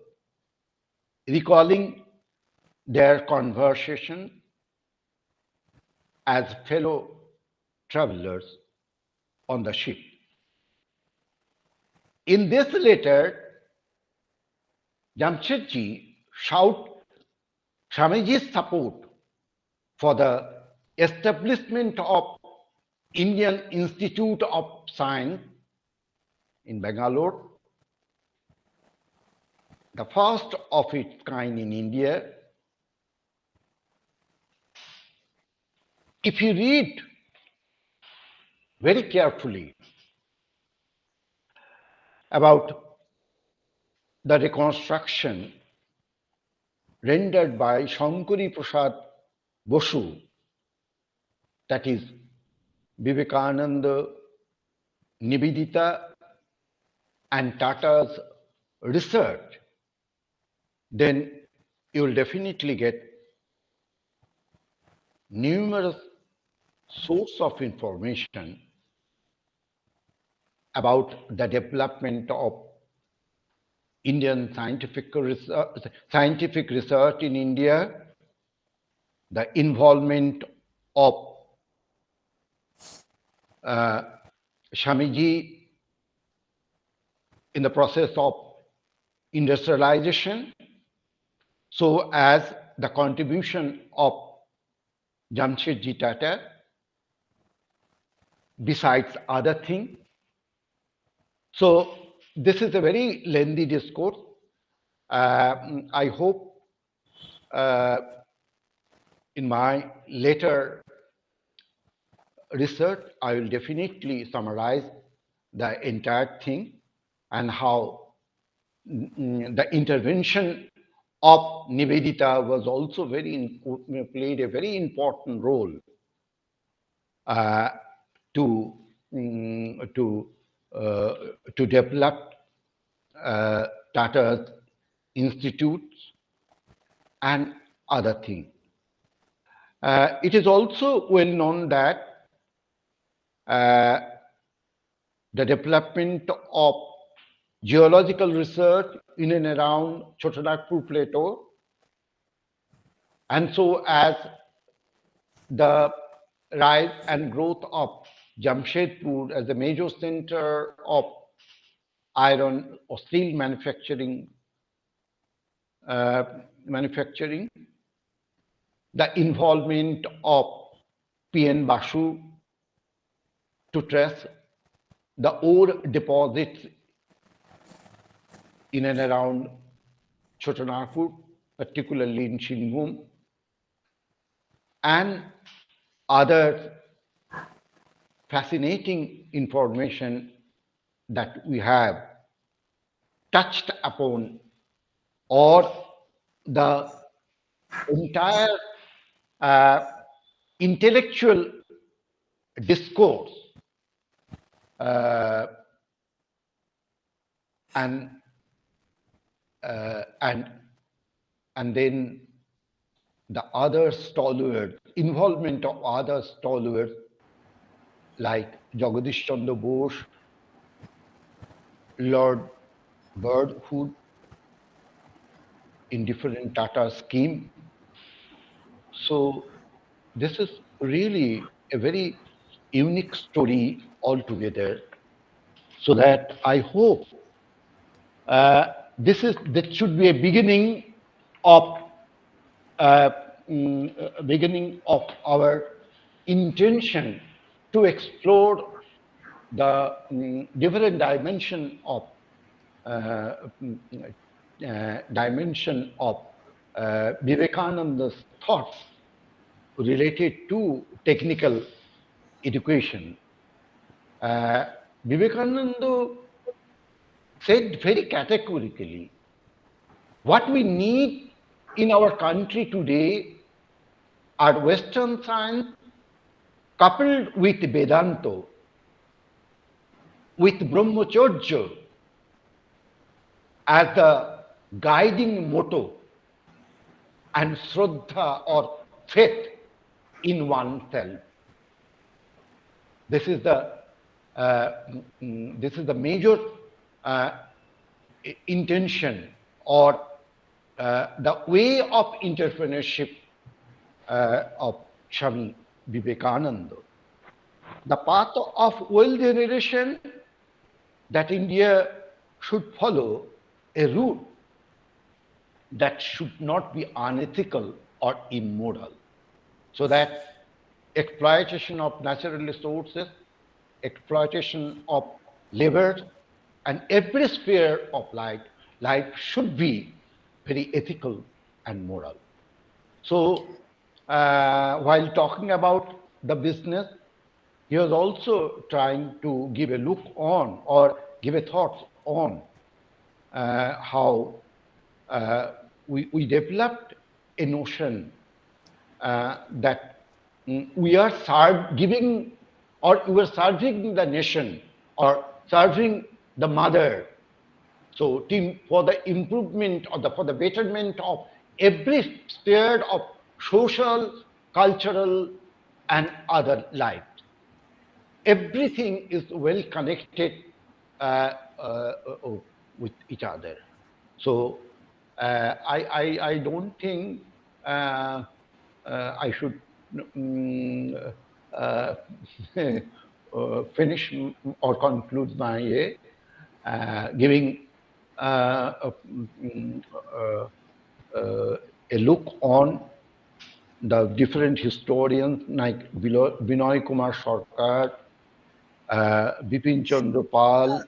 recalling their conversation as fellow travelers on the ship. In this letter, Jamshedji shouted Swamiji's support for the establishment of Indian Institute of Science in Bangalore, the first of its kind in India. If you read very carefully about the reconstruction rendered by Shankari Prasad Bosu, that is Vivekananda, Nivedita, and Tata's research, then you will definitely get numerous sources of information about the development of Indian scientific research in India, the involvement of Swamiji in the process of industrialization, so as the contribution of Jamshedji Tata, besides other things. So this is a very lengthy discourse. I hope in my later research, I will definitely summarize the entire thing and how the intervention of Nivedita was also played a very important role to develop Tata's institutes and other things. It is also well known that the development of geological research in and around Chotanagpur Plateau, and so as the rise and growth of Jamshedpur as a major center of iron or steel manufacturing, the involvement of P.N. Basu to trace the ore deposits in and around Chotanagpur, particularly in Shinbhum, and other fascinating information that we have touched upon, or the entire intellectual discourse and then the other stalwarts, involvement of other stalwarts like Jagadish Chandra Bose, Lord Birdhood in different Tata scheme. So this is really a very unique story altogether. So that I hope that should be a beginning of our intention to explore the different dimension of Vivekananda's thoughts related to technical education. Vivekananda said very categorically, what we need in our country today are Western science coupled with Vedanta, with Brahmacharya as the guiding motto, and Shraddha or faith in oneself. This is the major uh, intention or the way of entrepreneurship of Swami Vivekananda. The path of world generation that India should follow a route that should not be unethical or immoral, so that exploitation of natural resources, exploitation of labor, and every sphere of life should be very ethical and moral. So, while talking about the business, he was also trying to give a look on or give a thought on how we developed a notion that we are giving or we are serving the nation or serving the mother. So for the improvement or for the betterment of every sphere of social, cultural, and other life. Everything is well connected with each other. So I don't think I should finish or conclude my giving a look on the different historians like Binoy Kumar Sarkar, Bipin Chandra Pal,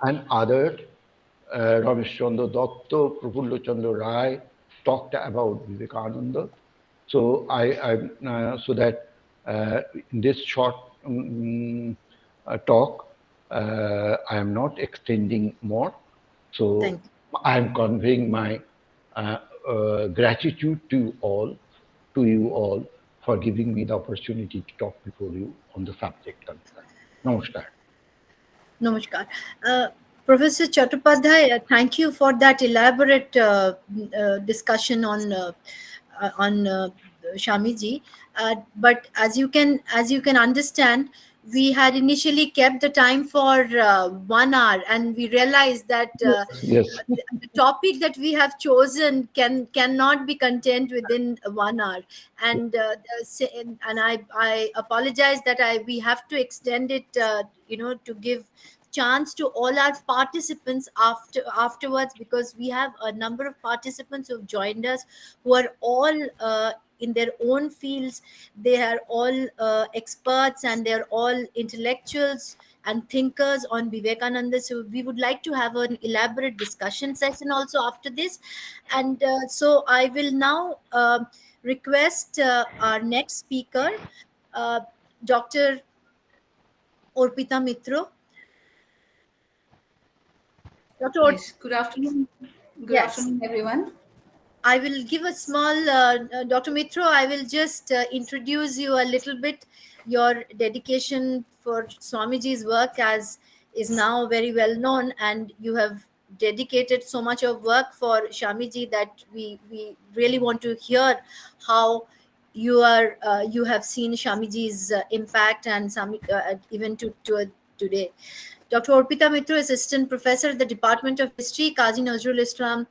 and others, Ramesh Chandra Datta, Prafulla Chandra Rai, talked about Vivekananda. So so that in this short talk, I am not extending more. So I am conveying my gratitude to you all for giving me the opportunity to talk before you on the subject concerned. Namaskar. Namaskar. Professor Chattopadhyay, thank you for that elaborate discussion on Shamiji. But as you can understand, we had initially kept the time for 1 hour, and we realized that Yes. the topic that we have chosen cannot be contained within 1 hour, and I apologize that we have to extend it, to give chance to all our participants afterwards, because we have a number of participants who have joined us who are all in their own fields. They are all experts, and they're all intellectuals and thinkers on Vivekananda. So we would like to have an elaborate discussion session also after this. And so I will now request our next speaker, Dr. Arpita Mitra. Yes, good afternoon. Good Yes. afternoon, everyone. I will give a small, Dr. Mitra, I will just introduce you a little bit. Your dedication for Swamiji's work as is now very well known, and you have dedicated so much of work for Swamiji that we really want to hear how you have seen Swamiji's impact and even to today. Dr. Arpita Mitra, Assistant Professor at the Department of History, Kazi Nazrul Islam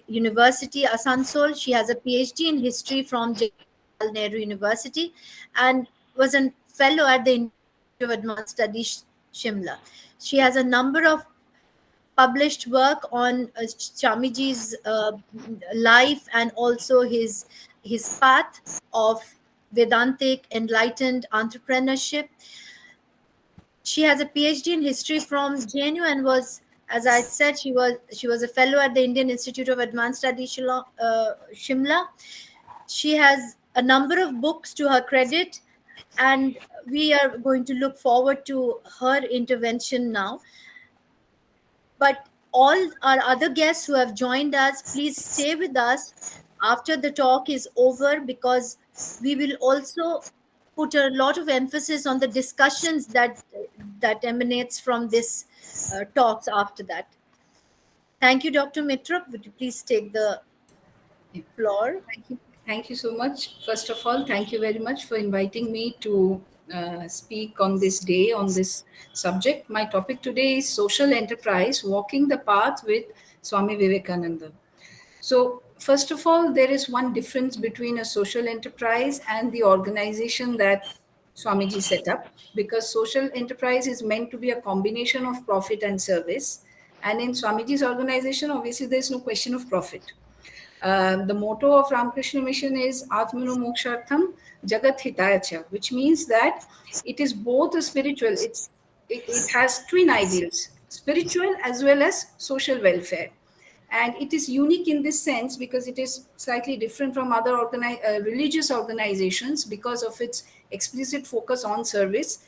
University, Asansol. She has a PhD in History from Jawaharlal Nehru University and was a fellow at the Institute of Advanced Studies, Shimla. She has a number of published work on Swamiji's life and also his path of Vedantic enlightened entrepreneurship. She has a PhD in history from JNU and was, as I said, she was a fellow at the Indian Institute of Advanced Studies, Shimla. She has a number of books to her credit, and we are going to look forward to her intervention now. But all our other guests who have joined us, please stay with us after the talk is over, because we will also put a lot of emphasis on the discussions that emanates from this talks after that. Thank you, Dr. Mitra. Would you please take the Yeah. floor? Thank you. Thank you so much. First of all, thank you very much for inviting me to speak on this day on this subject. My topic today is social enterprise, walking the path with Swami Vivekananda. So, first of all, there is one difference between a social enterprise and the organization that Swamiji set up, because social enterprise is meant to be a combination of profit and service. And in Swamiji's organization, obviously, there's no question of profit. The motto of Ramakrishna Mission is Atmano Mokshartham Jagat Hitayacha, which means that it is both a spiritual, it has twin ideals, spiritual as well as social welfare. And it is unique in this sense because it is slightly different from other religious organizations because of its explicit focus on service.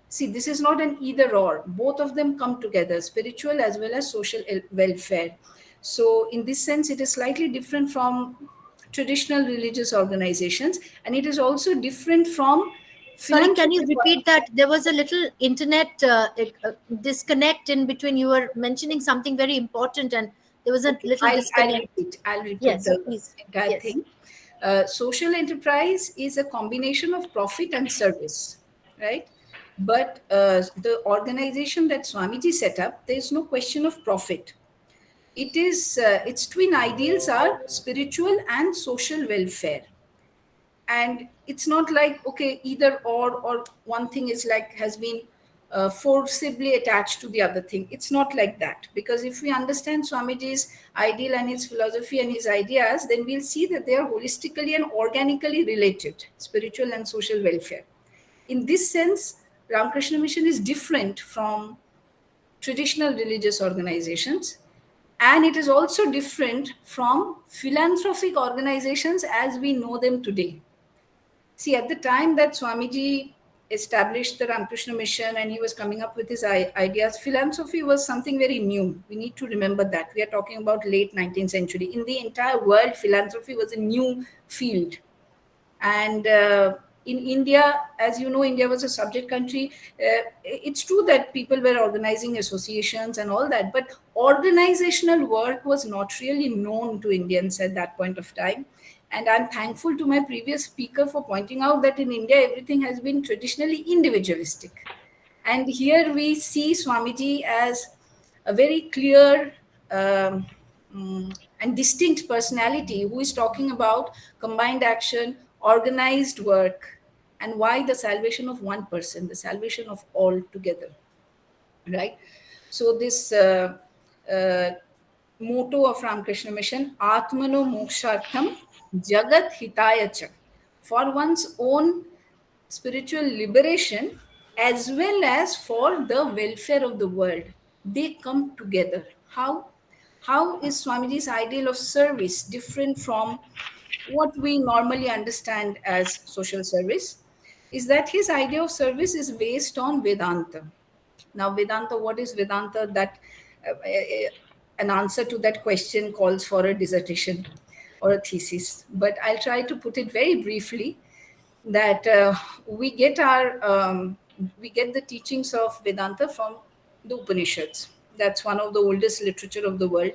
See, this is not an either or. Both of them come together, spiritual as well as social welfare. So, in this sense, it is slightly different from traditional religious organizations, and it is also different from Sorry, can you philanthropic. repeat that? There was a little internet disconnect in between. You were mentioning something very important, and there was a Okay, little I'll disconnect. repeat. I'll repeat Yes, the please. entire Yes. thing. Social enterprise is a combination of profit and service, right? But the organization that Swamiji set up, there is no question of profit. It is its twin ideals are spiritual and social welfare, and it's not like okay either or one thing is like has been forcibly attached to the other thing. It's not like that, because if we understand Swamiji's ideal and his philosophy and his ideas, then we'll see that they are holistically and organically related, spiritual and social welfare. In this sense, Ramakrishna Mission is different from traditional religious organizations, and it is also different from philanthropic organizations as we know them today. See, at the time that Swamiji established the Ramakrishna Mission and he was coming up with his ideas, philanthropy was something very new. We need to remember that. We are talking about late 19th century. In the entire world, philanthropy was a new field. And in India, as you know, India was a subject country. It's true that people were organizing associations and all that, but organizational work was not really known to Indians at that point of time. And I'm thankful to my previous speaker for pointing out that in India, everything has been traditionally individualistic. And here we see Swamiji as a very clear and distinct personality who is talking about combined action, organized work, and why the salvation of one person, the salvation of all together, right? So this motto of Ramakrishna Mission, Atmano Mokshartham Jagat Hitayacha, for one's own spiritual liberation as well as for the welfare of the world. They come together. How? How is Swamiji's ideal of service different from what we normally understand as social service? Is that his idea of service is based on Vedanta. Now, Vedanta, what is Vedanta? That an answer to that question calls for a dissertation or a thesis. But I'll try to put it very briefly that we get the teachings of Vedanta from the Upanishads. That's one of the oldest literature of the world.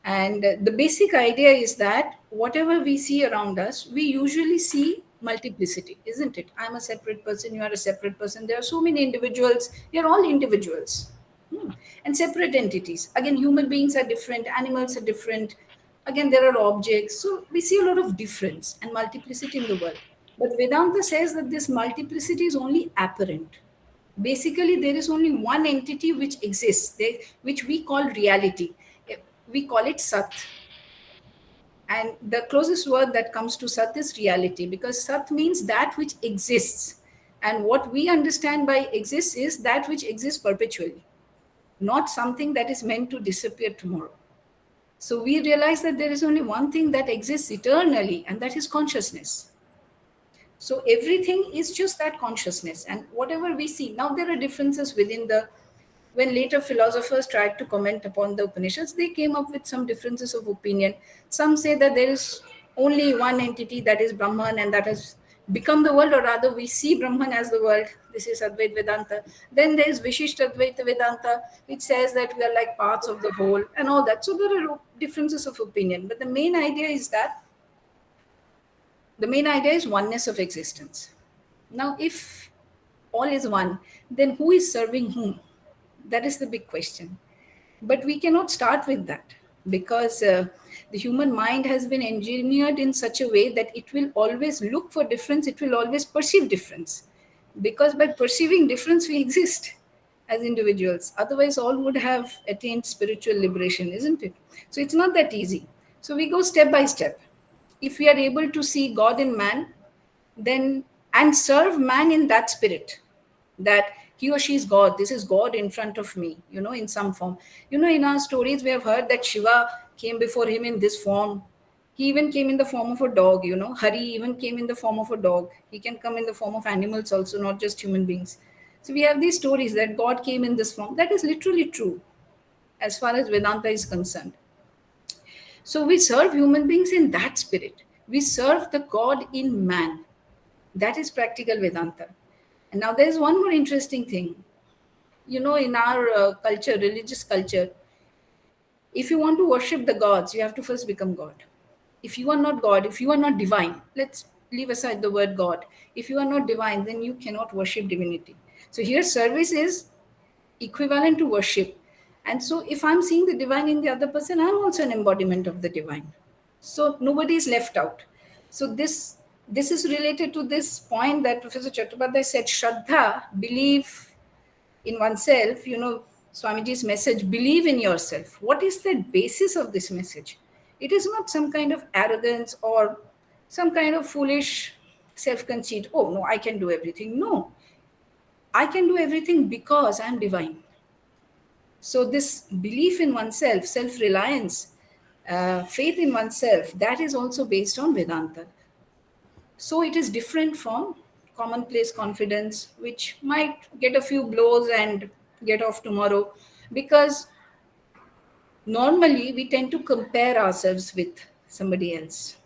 And the basic idea is that whatever we see around us, we usually see multiplicity, isn't it? I'm a separate person, you are a separate person. There are so many individuals, we are all individuals. And separate entities. Again, human beings are different, animals are different. Again, there are objects. So we see a lot of difference and multiplicity in the world. But Vedanta says that this multiplicity is only apparent. Basically, there is only one entity which exists, which we call reality. We call it Sat. And the closest word that comes to Sat is reality, because Sat means that which exists. And what we understand by exists is that which exists perpetually, not something that is meant to disappear tomorrow. So we realize that there is only one thing that exists eternally, and that is consciousness. So everything is just that consciousness. And whatever we see, now there are differences within the When later philosophers tried to comment upon the Upanishads, they came up with some differences of opinion. Some say that there is only one entity, that is Brahman, and that has become the world, or rather, we see Brahman as the world. This is Advaita Vedanta. Then there is Vishishta Advaita Vedanta, which says that we are like parts of the whole, and all that. So there are differences of opinion. But the main idea is oneness of existence. Now, if all is one, then who is serving whom? That is the big question. But we cannot start with that, because the human mind has been engineered in such a way that it will always look for difference, it will always perceive difference. Because by perceiving difference, we exist as individuals. Otherwise, all would have attained spiritual liberation, isn't it? So it's not that easy. So we go step by step. If we are able to see God in man, then and serve man in that spirit, that he or she is God, this is God in front of me, in some form. In our stories we have heard that Shiva came before him in this form. He even came in the form of a dog. Hari even came in the form of a dog. He can come in the form of animals also, not just human beings. So we have these stories that God came in this form. That is literally true as far as Vedanta is concerned. So we serve human beings in that spirit. We serve the God in man. That is practical Vedanta. And now there's one more interesting thing. In our culture, religious culture, if you want to worship the gods, you have to first become God. If you are not God, if you are not divine, let's leave aside the word God. If you are not divine, then you cannot worship divinity. So here, service is equivalent to worship. And so if I'm seeing the divine in the other person, I'm also an embodiment of the divine. So nobody is left out. So this is related to this point that Professor Chattopadhyay said, Shraddha, belief in oneself. Swamiji's message, believe in yourself. What is the basis of this message? It is not some kind of arrogance or some kind of foolish self-conceit. Oh, no, I can do everything. No, I can do everything because I'm divine. So this belief in oneself, self-reliance, faith in oneself, that is also based on Vedanta. So it is different from commonplace confidence, which might get a few blows and get off tomorrow, because normally we tend to compare ourselves with somebody else.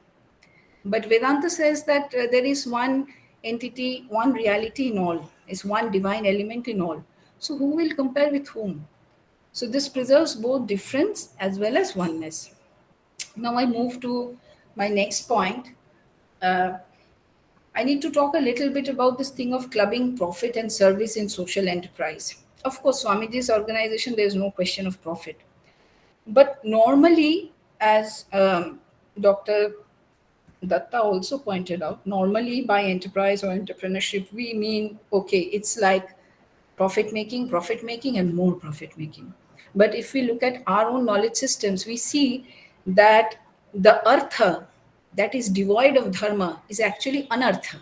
But Vedanta says that there is one entity, one reality in all, is one divine element in all. So who will compare with whom? So this preserves both difference as well as oneness. Now I move to my next point. I need to talk a little bit about this thing of clubbing profit and service in social enterprise. Of course, Swamiji's organization, there is no question of profit. But normally, as Dr. Dutta also pointed out, normally by enterprise or entrepreneurship, we mean, okay, it's like profit making, and more profit making. But if we look at our own knowledge systems, we see that the artha that is devoid of dharma is actually anartha,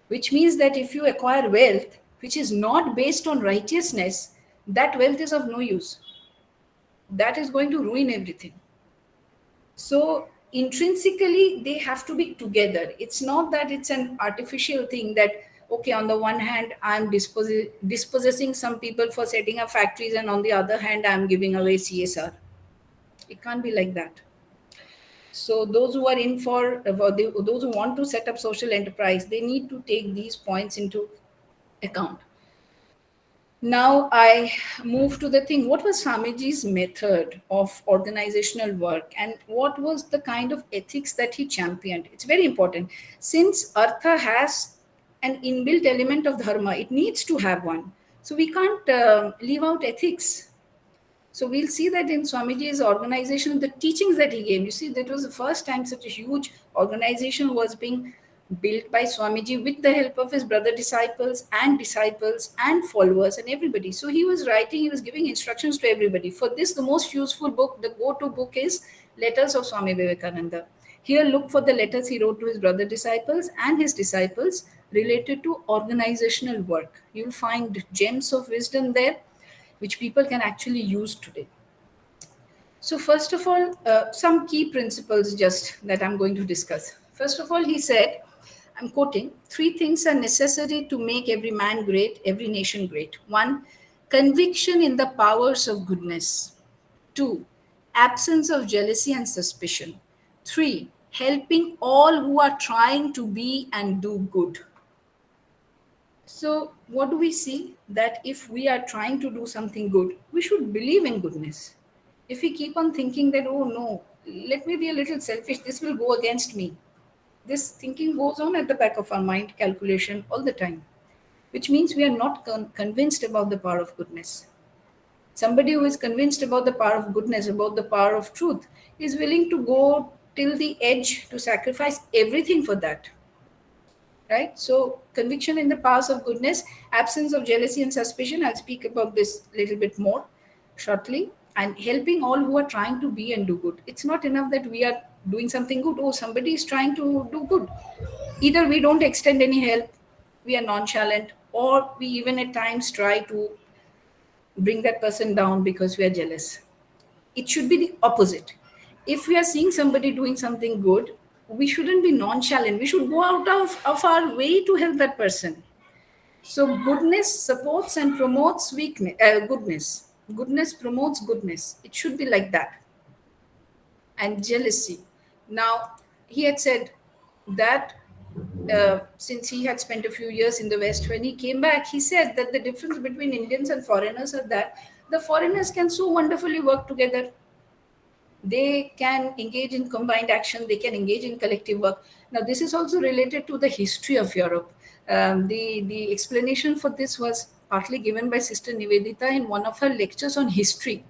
which means that if you acquire wealth which is not based on righteousness, that wealth is of no use. That is going to ruin everything. So intrinsically, they have to be together. It's not that it's an artificial thing that, okay, on the one hand, I'm dispossessing some people for setting up factories, and on the other hand, I'm giving away CSR. It can't be like that. So those who are in for, those who want to set up social enterprise, they need to take these points into account. Now I move to the thing. What was Swamiji's method of organizational work, and what was the kind of ethics that he championed? It's very important. Since Artha has an inbuilt element of dharma, it needs to have one. So we can't leave out ethics. So we'll see that in Swamiji's organization, the teachings that he gave, you see, that was the first time such a huge organization was being built by Swamiji with the help of his brother disciples and followers and everybody. So he was writing, he was giving instructions to everybody. For this, the most useful book, the go-to book is Letters of Swami Vivekananda. Here, look for the letters he wrote to his brother disciples and his disciples related to organizational work. You'll find gems of wisdom there, which people can actually use today. So first of all, some key principles just that I'm going to discuss. First of all, he said, I'm quoting, 3 things are necessary to make every man great, every nation great. 1, conviction in the powers of goodness. 2. Absence of jealousy and suspicion. 3. Helping all who are trying to be and do good. So, what do we see? That if we are trying to do something good, we should believe in goodness. If we keep on thinking that, oh no, let me be a little selfish, this will go against me. This thinking goes on at the back of our mind, calculation all the time, which means we are not convinced about the power of goodness. Somebody who is convinced about the power of goodness, about the power of truth, is willing to go till the edge to sacrifice everything for that. Right? So, conviction in the powers of goodness, absence of jealousy and suspicion. I'll speak about this a little bit more shortly. And helping all who are trying to be and do good. It's not enough that we are doing something good. Oh, somebody is trying to do good. Either we don't extend any help, we are nonchalant, or we even at times try to bring that person down because we are jealous. It should be the opposite. If we are seeing somebody doing something good, we shouldn't be nonchalant. We should go out of our way to help that person. So goodness supports and promotes goodness. Goodness promotes goodness. It should be like that. And jealousy. Now, he had said that since he had spent a few years in the West, when he came back, he said that the difference between Indians and foreigners is that the foreigners can so wonderfully work together. They can engage in combined action, they can engage in collective work. Now, this is also related to the history of Europe. The explanation for this was partly given by Sister Nivedita in one of her lectures on history.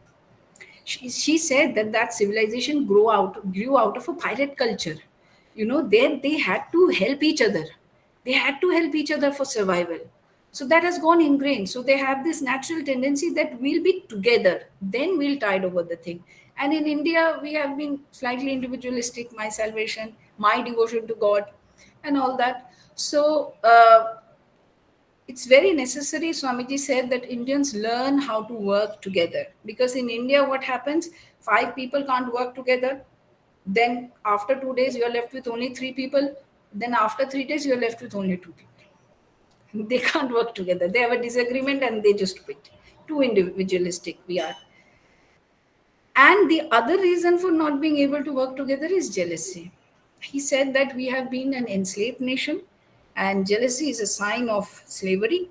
She said that that civilization grew out of a pirate culture. You know, they had to help each other. They had to help each other for survival. So that has gone ingrained. So they have this natural tendency that we'll be together, then we'll tide over the thing. And in India, we have been slightly individualistic, my salvation, my devotion to God, and all that. So it's very necessary, Swamiji said, that Indians learn how to work together. Because in India, what happens? 5 people can't work together. Then after 2 days, you're left with only 3 people. Then after 3 days, you're left with only 2 people. They can't work together. They have a disagreement and they just quit. Too individualistic we are. And the other reason for not being able to work together is jealousy. He said that we have been an enslaved nation, and jealousy is a sign of slavery.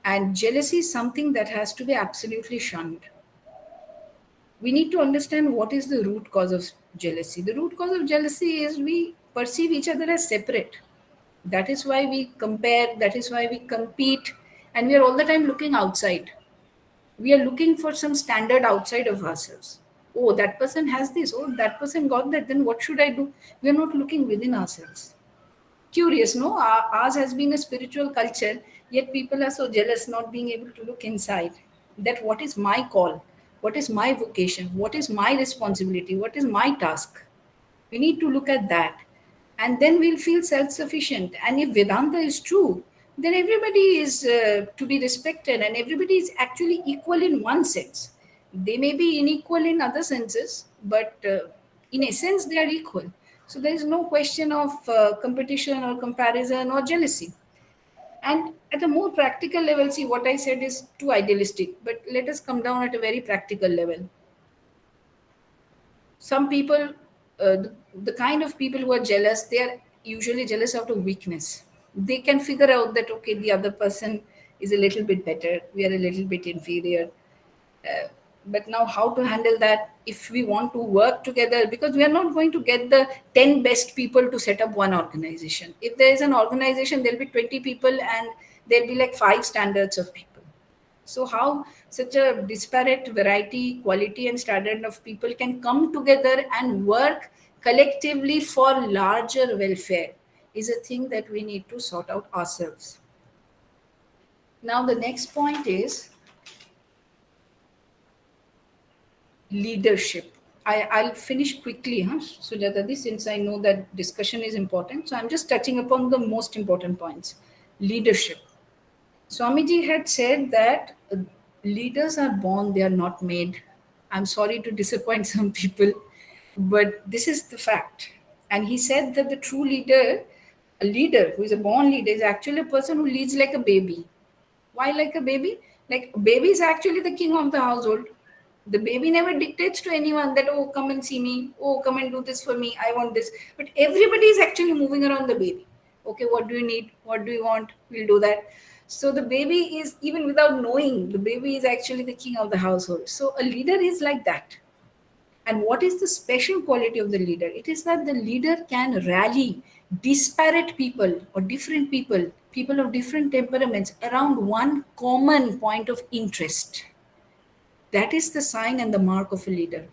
And jealousy is something that has to be absolutely shunned. We need to understand what is the root cause of jealousy. The root cause of jealousy is we perceive each other as separate. That is why we compare, that is why we compete, and we are all the time looking outside. We are looking for some standard outside of ourselves. Oh, that person has this. Oh, that person got that. Then what should I do? We are not looking within ourselves. Curious, no? Ours has been a spiritual culture, yet people are so jealous not being able to look inside. That what is my call? What is my vocation? What is my responsibility? What is my task? We need to look at that. And then we'll feel self sufficient. And if Vedanta is true, then everybody is to be respected and everybody is actually equal in one sense. They may be unequal in other senses, but in essence, they are equal. So there is no question of competition or comparison or jealousy. And at a more practical level, see, what I said is too idealistic, but let us come down at a very practical level. Some people, the kind of people who are jealous, they are usually jealous out of weakness. They can figure out that, okay, the other person is a little bit better, we are a little bit inferior. But now, how to handle that if we want to work together? Because we are not going to get the 10 best people to set up one organization. If there is an organization, there'll be 20 people and there'll be like 5 standards of people. So how such a disparate variety, quality and standard of people can come together and work collectively for larger welfare is a thing that we need to sort out ourselves. Now the next point is leadership. I'll finish quickly, Sujata, this, since I know that discussion is important. So I'm just touching upon the most important points. Leadership. Swamiji had said that leaders are born, they are not made. I'm sorry to disappoint some people, but this is the fact. And he said that the true leader, a leader who is a born leader, is actually a person who leads like a baby. Why like a baby? Like baby is actually the king of the household. The baby never dictates to anyone that, oh, come and see me, oh, come and do this for me, I want this. But everybody is actually moving around the baby. Okay, what do you need? What do you want? We'll do that. So the baby is, even without knowing, the baby is actually the king of the household. So a leader is like that. And what is the special quality of the leader? It is that the leader can rally disparate people or different people, people of different temperaments around one common point of interest. That is the sign and the mark of a leader.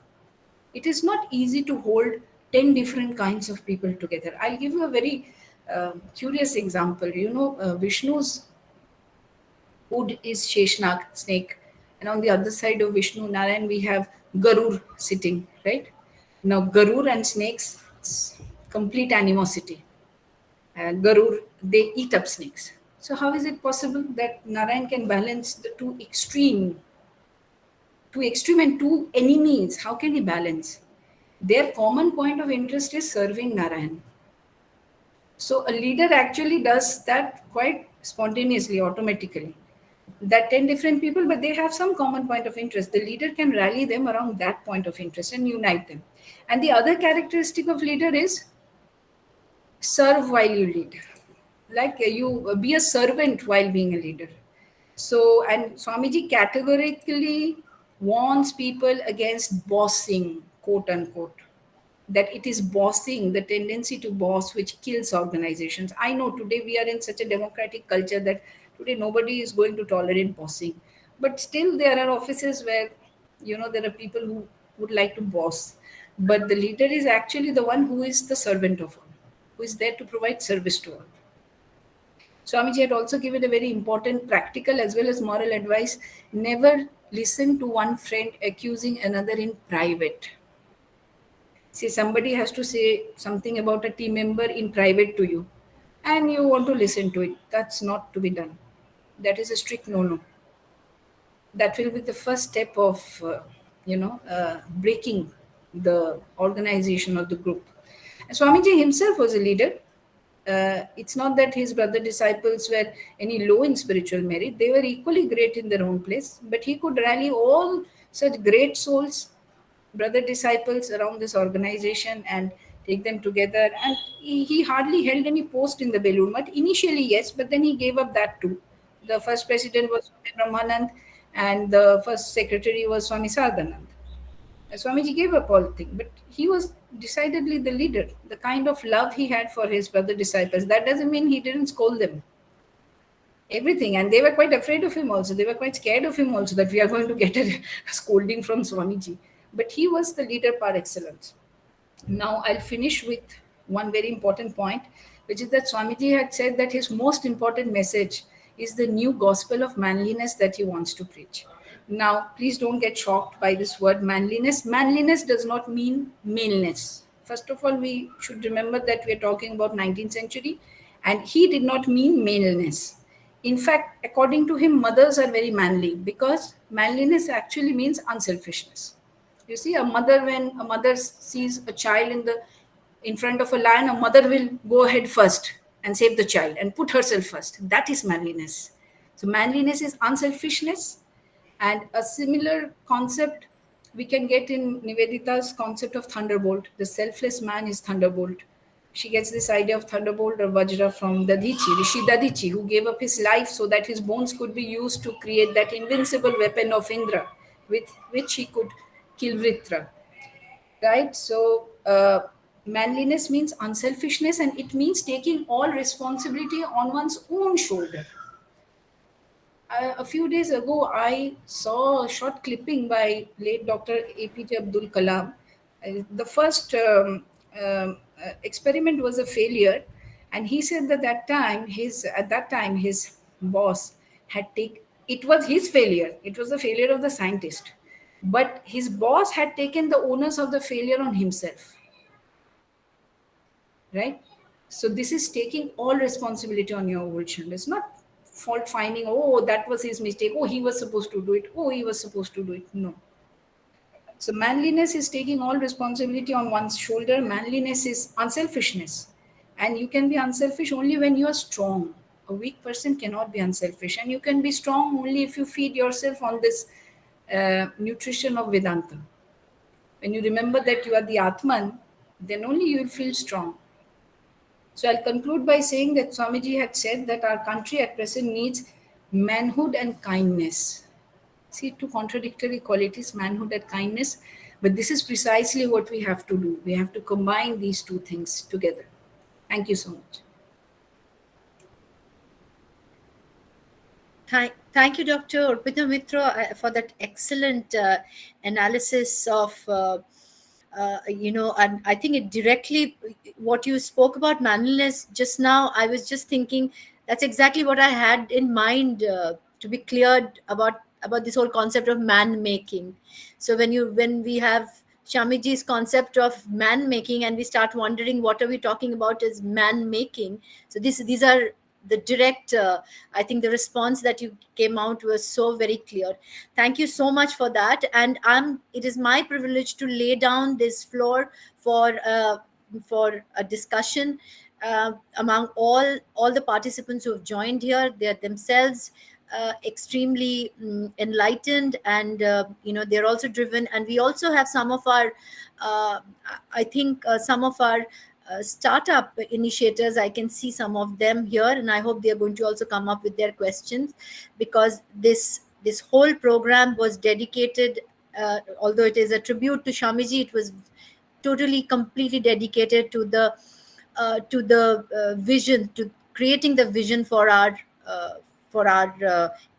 It is not easy to hold 10 different kinds of people together. I'll give you a very curious example. Vishnu's wood is Sheshnag, snake. And on the other side of Vishnu Narayan, we have Garur sitting, right? Now, Garur and snakes, it's complete animosity. Garur, they eat up snakes. So, how is it possible that Narayan can balance the two extreme and two enemies? How can he balance? Their common point of interest is serving Narayan. So, a leader actually does that quite spontaneously, automatically. That 10 different people, but they have some common point of interest. The leader can rally them around that point of interest and unite them. And the other characteristic of leader is serve while you lead. Like you be a servant while being a leader. So, and Swamiji categorically warns people against bossing, quote unquote, that it is bossing, the tendency to boss, which kills organizations. I know today we are in such a democratic culture that today nobody is going to tolerate bossing. But still, there are offices where, there are people who would like to boss. But the leader is actually the one who is the servant of all, who is there to provide service to all. Swamiji had also given a very important practical as well as moral advice. Never listen to one friend accusing another in private. See, somebody has to say something about a team member in private to you, and you want to listen to it. That's not to be done. That is a strict no-no. That will be the first step of, breaking the organization or the group. And Swamiji himself was a leader. It's not that his brother disciples were any low in spiritual merit. They were equally great in their own place. But he could rally all such great souls, brother disciples around this organization and take them together. And he hardly held any post in the Belur Math. Initially, yes, but then he gave up that too. The first president was Swami Brahmanand and the first secretary was Swami Sardanand. Swamiji gave up all things, but he was decidedly the leader. The kind of love he had for his brother disciples, that doesn't mean he didn't scold them. Everything, and they were quite afraid of him also. They were quite scared of him also, that we are going to get a scolding from Swamiji. But he was the leader par excellence. Now I'll finish with one very important point, which is that Swamiji had said that his most important message is the new gospel of manliness that he wants to preach. Now, please don't get shocked by this word manliness. Manliness does not mean maleness. First of all, we should remember that we're talking about 19th century, and he did not mean maleness. In fact, according to him, mothers are very manly because manliness actually means unselfishness. You see, when a mother sees a child in front of a lion, a mother will go ahead first and save the child and put herself first. That is manliness. So manliness is unselfishness, and a similar concept we can get in Nivedita's concept of thunderbolt. The selfless man is thunderbolt. She gets this idea of thunderbolt or Vajra from Dadichi, Rishi Dadichi, who gave up his life so that his bones could be used to create that invincible weapon of Indra, with which he could kill Vritra. Right? So, manliness means unselfishness, and it means taking all responsibility on one's own shoulder. A few days ago, I saw a short clipping by late Dr. APJ Abdul Kalam. The first experiment was a failure, and he said that at that time his boss had taken, it was his failure. It was the failure of the scientist, but his boss had taken the onus of the failure on himself. Right? So this is taking all responsibility on your own shoulders, not fault finding. Oh, that was his mistake. Oh, he was supposed to do it. Oh, he was supposed to do it. No. So manliness is taking all responsibility on one's shoulder. Manliness is unselfishness, and you can be unselfish only when you are strong. A weak person cannot be unselfish, and you can be strong only if you feed yourself on this nutrition of Vedanta. When you remember that you are the Atman, then only you will feel strong. So I'll conclude by saying that Swamiji had said that our country at present needs manhood and kindness. See, two contradictory qualities, manhood and kindness. But this is precisely what we have to do. We have to combine these two things together. Thank you so much. Thank you, Dr. Arpita Mitra, for that excellent analysis of, and I think it directly, what you spoke about manliness just now, I was just thinking that's exactly what I had in mind to be cleared about this whole concept of man making. So when we have Shamiji's concept of man making and we start wondering what are we talking about as man making, so these are the direct I think the response that you came out was so very clear. Thank you so much for that. And it is my privilege to lay down this floor for a discussion among all the participants who have joined here. They are themselves extremely enlightened, and they're also driven. And we also have some of our I think some of our startup initiators. I can see some of them here, and I hope they are going to also come up with their questions, because this whole program was dedicated, although it is a tribute to Shamiji, it was totally completely dedicated to the vision, to creating the vision for our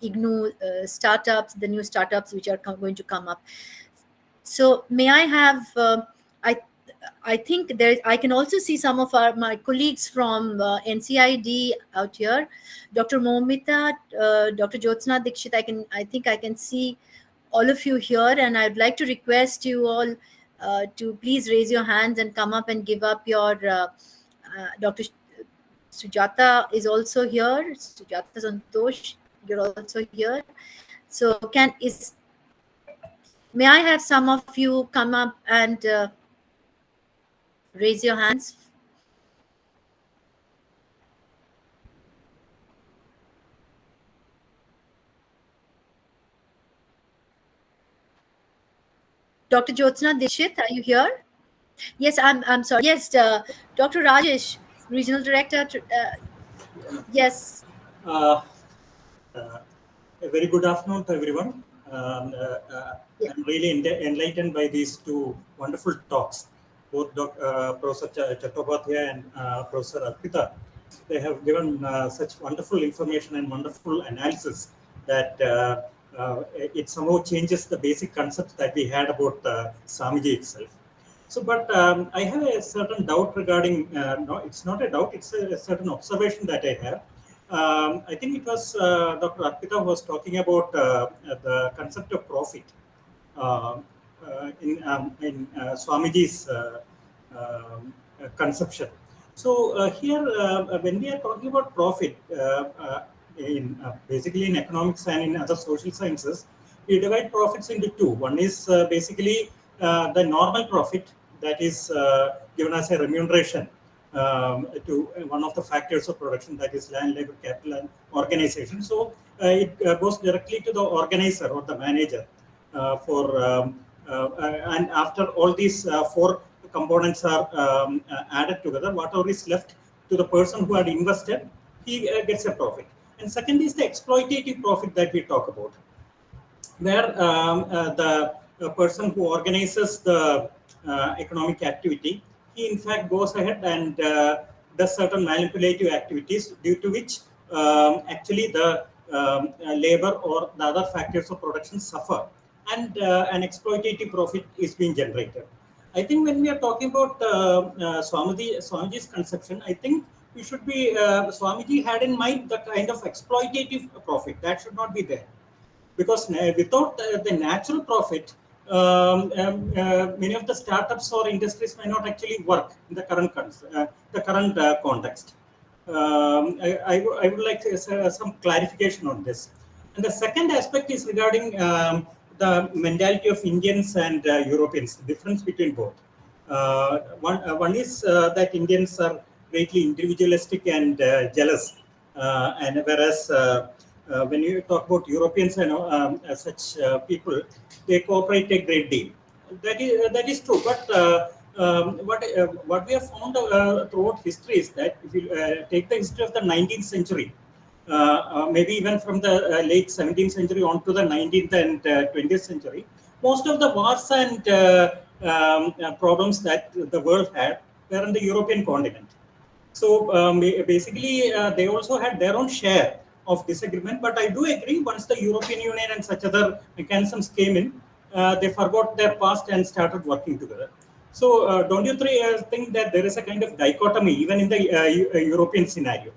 IGNOU startups, the new startups which are going to come up. So may I have I think there. I can also see some of my colleagues from NCIDE out here, Dr. Momita, Dr. Jyotsna Dikshit. I think I can see all of you here, and I'd like to request you all to please raise your hands and come up and give up your. Dr. Sujata is also here. Sujata Santosh, you're also here. So may I have some of you come up and raise your hands? Dr. Jyotsna Dikshit, are you here? Yes, I'm sorry. Yes, Dr. Rajesh, Regional Director. Yes. A very good afternoon to everyone. I'm really enlightened by these two wonderful talks, both Professor Chattopadhyay and Professor Arpita. They have given such wonderful information and wonderful analysis that it somehow changes the basic concept that we had about Swamiji itself. So, but I have a certain doubt regarding, no, it's not a doubt, it's a certain observation that I have. I think it was Dr. Arpita was talking about the concept of profit in Swamiji's conception. So here, when we are talking about profit, basically in economics and in other social sciences, we divide profits into two. One is basically the normal profit, that is given as a remuneration to one of the factors of production, that is land, labor, capital, and organization. So it goes directly to the organizer or the manager and after all these four components are added together, whatever is left to the person who had invested, he gets a profit. And second is the exploitative profit that we talk about, where the person who organizes the economic activity, he in fact goes ahead and does certain manipulative activities, due to which actually the labor or the other factors of production suffer, and an exploitative profit is being generated. I think when we are talking about Swamiji's conception, I think we should be, Swamiji had in mind the kind of exploitative profit that should not be there. Because without the natural profit, many of the startups or industries may not actually work in the current context. I would like to some clarification on this. And the second aspect is regarding the mentality of Indians and Europeans, the difference between both. One is that Indians are greatly individualistic and jealous And whereas when you talk about Europeans, such people, they cooperate a great deal. That is true. But what we have found throughout history is that if you take the history of the 19th century, maybe even from the late 17th century on to the 19th and 20th century, most of the wars and problems that the world had were on the European continent. So basically, they also had their own share of disagreement. But I do agree, once the European Union and such other mechanisms came in, they forgot their past and started working together. So don't you think that there is a kind of dichotomy even in the European scenario?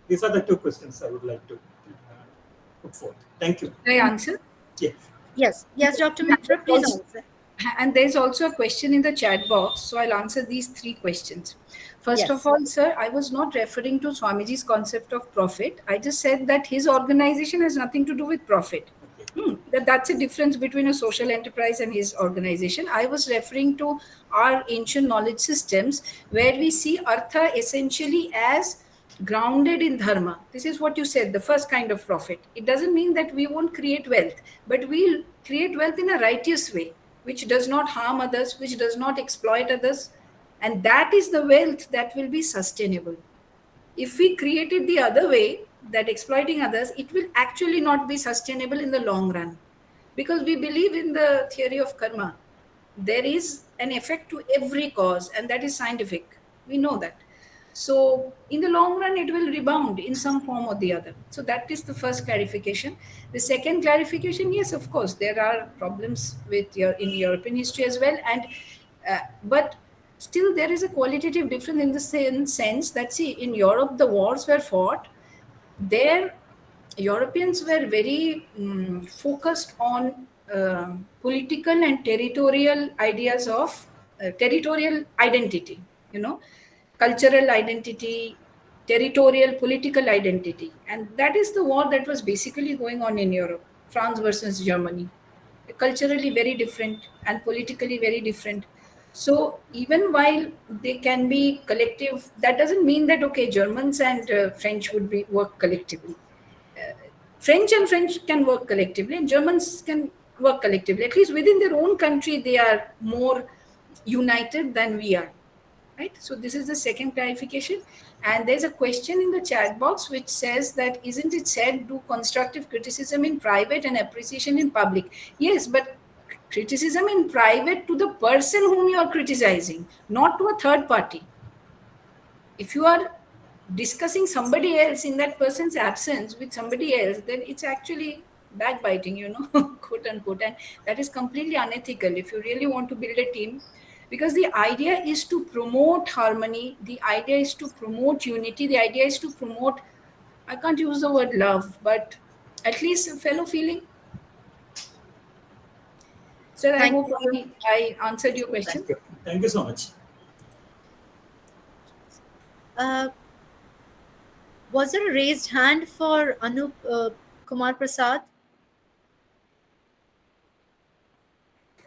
These are the two questions I would like to put forth. Thank you. Can I answer? Yes. Yes, Dr. Mitra, please answer. And there's also a question in the chat box, so I'll answer these three questions. First of Yes. all, sir, I was not referring to Swamiji's concept of profit. I just said that his organization has nothing to do with profit. That's a difference between a social enterprise and his organization. I was referring to our ancient knowledge systems, where we see Artha essentially as grounded in dharma. This is what you said, the first kind of profit. It doesn't mean that we won't create wealth, but we'll create wealth in a righteous way, which does not harm others, which does not exploit others. And that is the wealth that will be sustainable. If we create it the other way, that exploiting others, it will actually not be sustainable in the long run. Because we believe in the theory of karma. There is an effect to every cause, and that is scientific. We know that. So in the long run, it will rebound in some form or the other. So that is the first clarification. The second clarification, yes, of course, there are problems with in European history as well, and but still there is a qualitative difference in the sense that, see, in Europe the wars were fought. There, Europeans were very focused on political and territorial ideas of territorial identity, cultural identity, territorial political identity. And that is the war that was basically going on in Europe, France versus Germany. Culturally very different and politically very different. So even while they can be collective, that doesn't mean that, okay, Germans and French would work collectively. French and French can work collectively, and Germans can work collectively. At least within their own country, they are more united than we are. Right? So this is the second clarification. And there's a question in the chat box which says that, isn't it said, do constructive criticism in private and appreciation in public? Yes, but criticism in private to the person whom you are criticizing, not to a third party. If you are discussing somebody else in that person's absence with somebody else, then it's actually backbiting, quote unquote. And that is completely unethical if you really want to build a team. Because the idea is to promote harmony, the idea is to promote unity, the idea is to promote, I can't use the word love, but at least a fellow feeling. Sir, I hope I answered your question. Thank you so much. Was there a raised hand for Anup Kumar Prasad?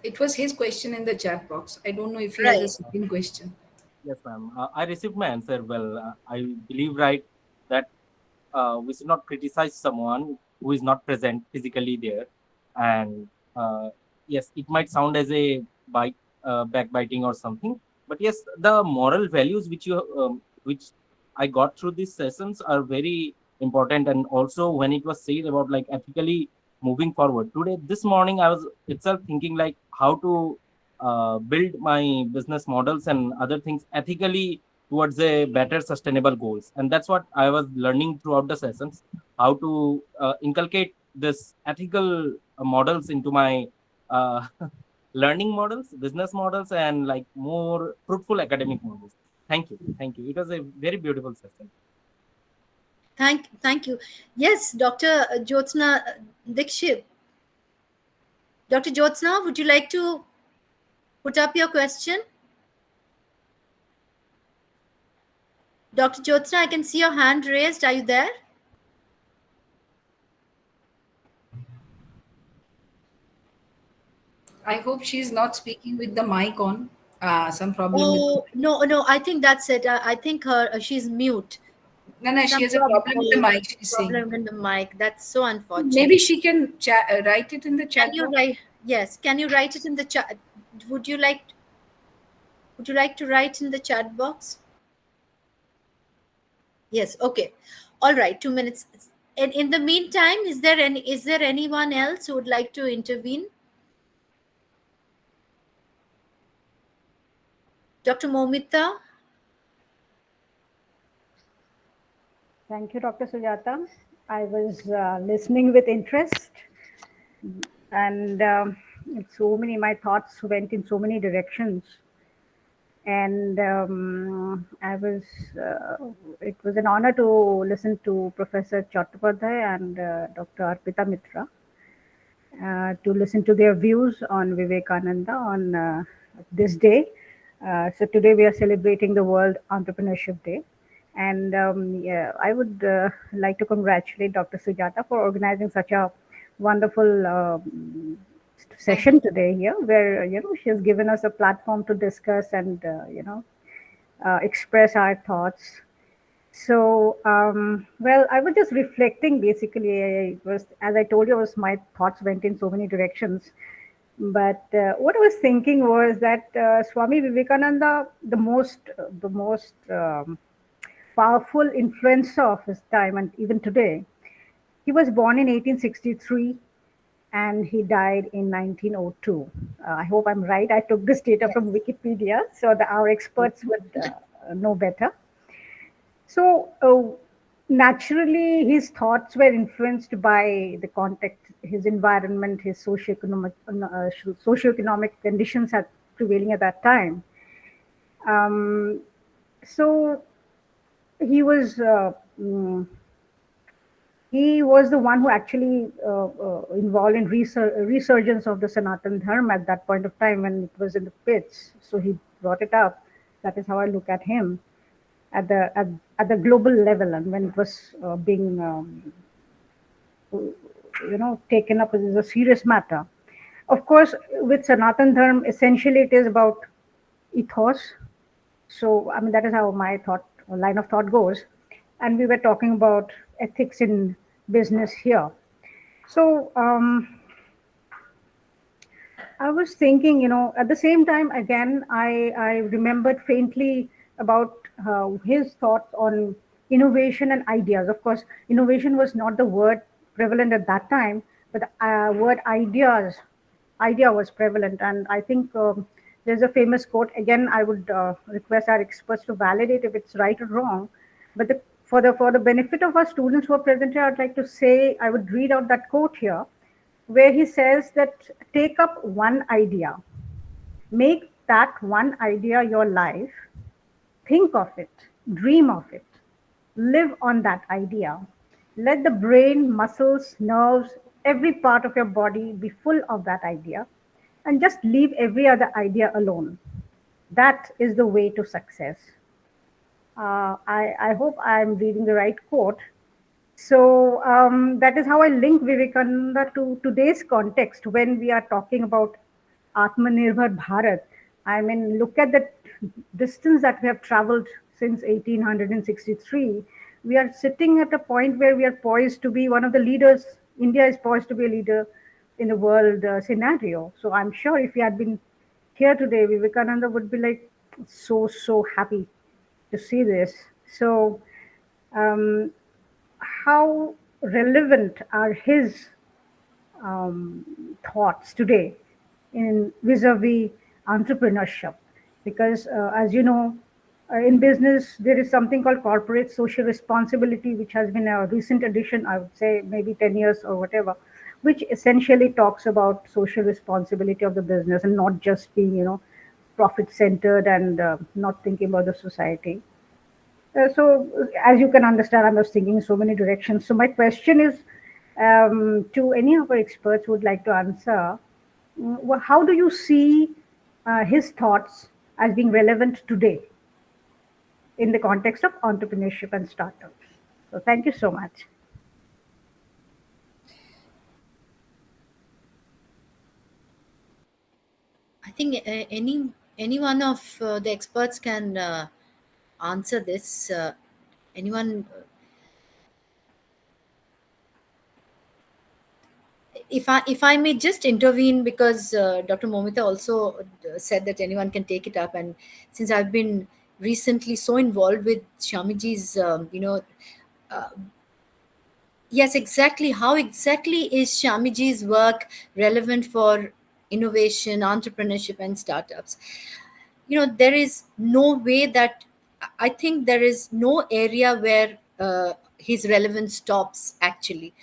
It was his question in the chat box. I don't know if he has a second question. Yes, ma'am. I received my answer. Well, I believe, right, that we should not criticize someone who is not present physically there. And yes, it might sound as a backbiting or something, but yes, the moral values which I got through these sessions are very important. And also when it was said about like ethically moving forward today, this morning I was itself thinking like how to build my business models and other things ethically towards a better sustainable goals. And that's what I was learning throughout the sessions, how to inculcate this ethical models into my learning models, business models, and like more fruitful academic models. Thank you. It was a very beautiful session. Thank you. Yes, Dr. Jyotsna Dikshit. Dr. Jyotsna, would you like to put up your question? Dr. Jyotsna, I can see your hand raised. Are you there? I hope she's not speaking with the mic on. Some problem. Oh, no, I think that's it. I think she's mute. No, she has a problem with the mic, she's saying. Problem with the mic. That's so unfortunate. Maybe she can write it in the chat Can you box. write? Yes. Can you write it in the chat? Would you like to write in the chat box? Yes. Okay. All right. 2 minutes. And in the meantime, is there anyone else who would like to intervene? Dr. Momita? Thank you, Dr. Sujata. I was listening with interest, and my thoughts went in so many directions. And it was an honor to listen to Professor Chattopadhyay and Dr. Arpita Mitra, to listen to their views on Vivekananda on this day. So today we are celebrating the World Entrepreneurship Day. And I would like to congratulate Dr. Sujata for organizing such a wonderful session today here, where she has given us a platform to discuss and express our thoughts. So, well, I was just reflecting. Basically, as I told you, my thoughts went in so many directions. But what I was thinking was that Swami Vivekananda, the most powerful influencer of his time and even today. He was born in 1863 and he died in 1902. I hope I'm right. I took this data from Wikipedia, so our experts would know better. So naturally, his thoughts were influenced by the context, his environment, his socioeconomic conditions prevailing at that time. So he was the one who actually involved in resurgence of the Sanatan Dharma at that point of time when it was in the pits. So he brought it up. That is how I look at him at the global level, and when it was being taken up as a serious matter. Of course, with Sanatan Dharma, essentially it is about ethos. So I mean that is how my line of thought goes. And we were talking about ethics in business here. So I was thinking, at the same time, again, I remembered faintly about his thoughts on innovation and ideas. Of course, innovation was not the word prevalent at that time, but the word idea was prevalent. And I think there's a famous quote. Again, I would request our experts to validate if it's right or wrong. But for the benefit of our students who are present here, I'd like to say, I would read out that quote here, where he says that take up one idea, make that one idea your life, think of it, dream of it, live on that idea. Let the brain, muscles, nerves, every part of your body be full of that idea, and just leave every other idea alone. That is the way to success. I hope I'm reading the right quote. So that is how I link Vivekananda to today's context when we are talking about Atmanirbhar Bharat. I mean, look at the distance that we have traveled since 1863. We are sitting at a point where we are poised to be one of the leaders. India is poised to be a leader in the world scenario. So I'm sure if he had been here today, Vivekananda would be like so happy to see this. So how relevant are his thoughts today in vis-a-vis entrepreneurship? Because as you know, in business there is something called corporate social responsibility, which has been a recent addition, I would say maybe 10 years or whatever, which essentially talks about social responsibility of the business and not just being profit centered and not thinking about the society. So as you can understand, I was thinking in so many directions. So my question is to any of our experts who would like to answer, how do you see his thoughts as being relevant today in the context of entrepreneurship and startups? So thank you so much. I think any one of the experts can answer this. Anyone if I may just intervene, because Dr. Momita also said that anyone can take it up, and since I've been recently so involved with Shamiji's, uh, yes, exactly. How exactly is Shamiji's work relevant for innovation, entrepreneurship, and startups? There is no way that I think there is no area where his relevance stops, actually,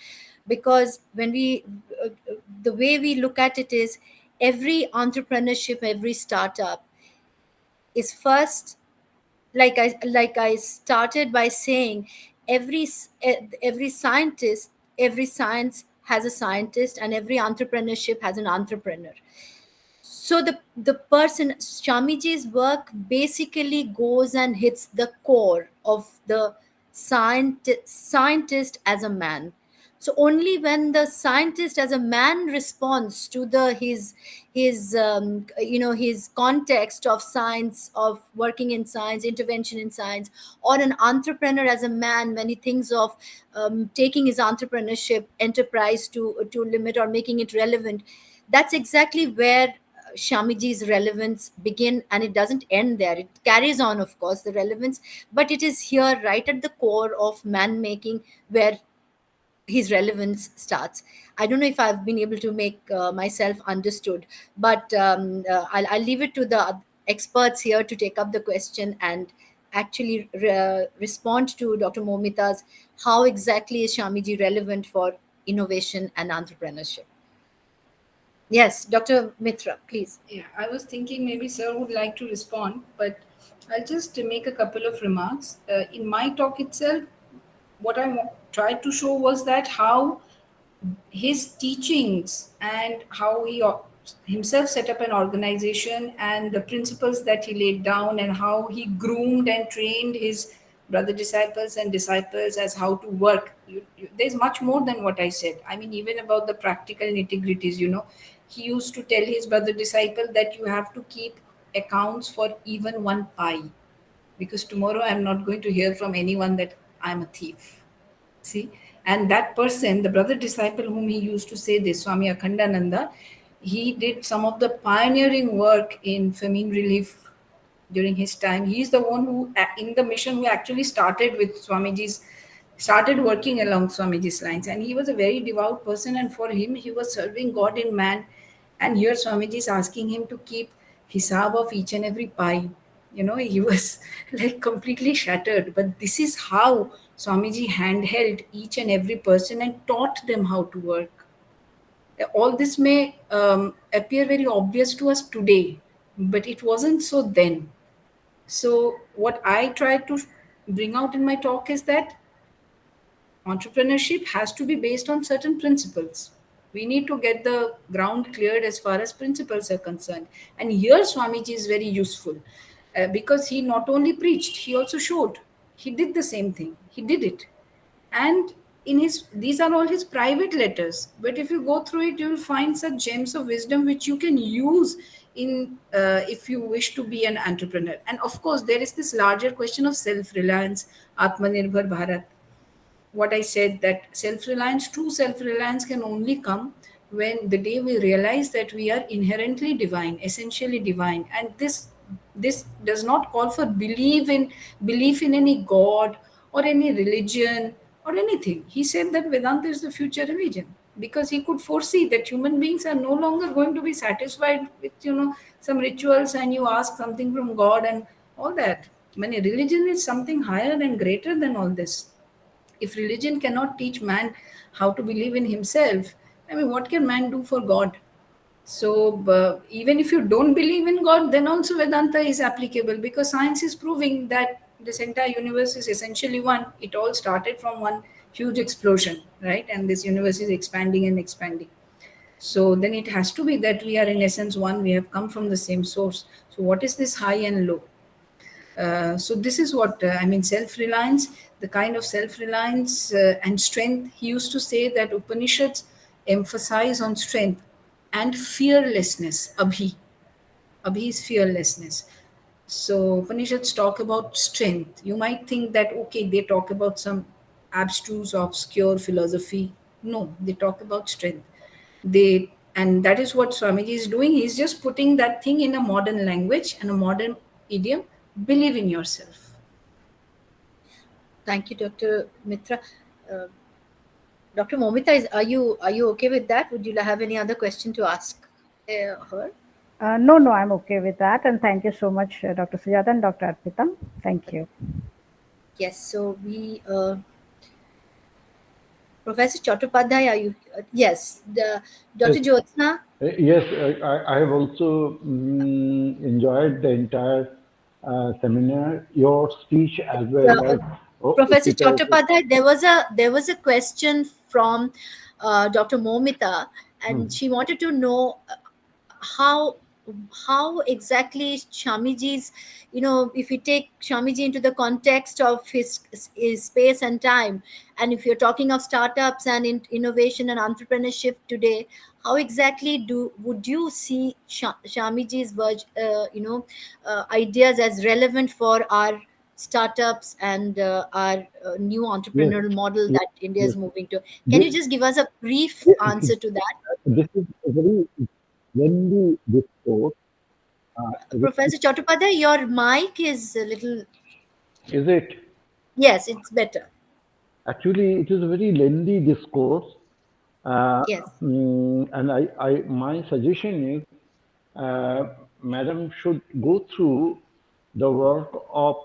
because when the way we look at it is every entrepreneurship, every startup is first, like I started by saying, every scientist, every science has a scientist, and every entrepreneurship has an entrepreneur. So the person, Shamiji's work basically goes and hits the core of the scientist as a man. So only when the scientist as a man responds to his context of science, of working in science, intervention in science, or an entrepreneur as a man when he thinks of taking his entrepreneurship enterprise to limit or making it relevant, that's exactly where Shamiji's relevance begin, and it doesn't end there. It carries on, of course, the relevance, but it is here, right at the core of man making, where his relevance starts. I don't know if I've been able to make myself understood, but I'll leave it to the experts here to take up the question and actually respond to Dr. Momita's how exactly is Shamiji relevant for innovation and entrepreneurship. Yes, Dr. Mitra, please. Yeah, I was thinking maybe sir would like to respond, but I'll just make a couple of remarks. In my talk itself, what I tried to show was that how his teachings and how he himself set up an organization and the principles that he laid down and how he groomed and trained his brother disciples and disciples as how to work. There's much more than what I said. I mean, even about the practical nitty gritties. He used to tell his brother disciple that you have to keep accounts for even one pie, because tomorrow I'm not going to hear from anyone that I'm a thief. See, and that person, the brother disciple whom he used to say this, Swami Akhandananda, he did some of the pioneering work in famine relief during his time. He is the one who, in the mission, who actually started with started working along Swamiji's lines. And he was a very devout person, and for him, he was serving God in man. And here Swamiji is asking him to keep hisab of each and every pie. He was like completely shattered. But this is how Swamiji handheld each and every person and taught them how to work. All this may appear very obvious to us today, but it wasn't so then. So, what I try to bring out in my talk is that entrepreneurship has to be based on certain principles. We need to get the ground cleared as far as principles are concerned. And here Swamiji is very useful because he not only preached, he also showed. He did the same thing. He did it. And these are all his private letters. But if you go through it, you will find such gems of wisdom which you can use in if you wish to be an entrepreneur. And of course, there is this larger question of self-reliance, Atmanirbhar Bharat. What I said, that self-reliance, true self-reliance can only come when the day we realize that we are inherently divine, essentially divine. And this does not call for belief in any god or any religion or anything. He said that Vedanta is the future religion because he could foresee that human beings are no longer going to be satisfied with some rituals and you ask something from God and all that. I mean, religion is something higher and greater than all this. If religion cannot teach man how to believe in himself, I mean, what can man do for God? So, even if you don't believe in God, then also Vedanta is applicable because science is proving that this entire universe is essentially one. It all started from one huge explosion, right? And this universe is expanding and expanding. So, then it has to be that we are in essence one, we have come from the same source. So, what is this high and low? So this is what I mean, self-reliance, the kind of self-reliance and strength. He used to say that Upanishads emphasize on strength and fearlessness. Abhi is fearlessness. So Upanishads talk about strength. You might think that, okay, they talk about some abstruse, obscure philosophy. No, they talk about strength. And that is what Swamiji is doing. He's just putting that thing in a modern language and a modern idiom. Believe in yourself. Thank you, Dr. Mitra. Uh, Dr. Momita, are you okay with that? Would you have any other question to ask her? No, no, I'm okay with that. And thank you so much, Dr. Sujata and Dr. Arpita. Thank you. Yes. So we, Professor Chattopadhyay, are you? Yes. Dr. Yes. Jyotsna. Yes, I have also enjoyed the entire seminar, your speech as well as Professor Peter's. Chattopadhyay, there was a question from Dr. Momita, and she wanted to know how how exactly Shamiji's, if you take Shamiji into the context of his space and time, and if you're talking of startups and innovation and entrepreneurship today, how exactly would you see Shamiji's ideas as relevant for our startups and our new Yes, entrepreneurial model yes, that India yes. is moving to? Can This, you just give us a brief answer to that? this is a very lengthy discourse. Professor Chattopadhyay, your mic is a little. Is it? Yes, it's better. Actually, it is a very lengthy discourse. Uh, Yes. and my suggestion is, Madam should go through the work of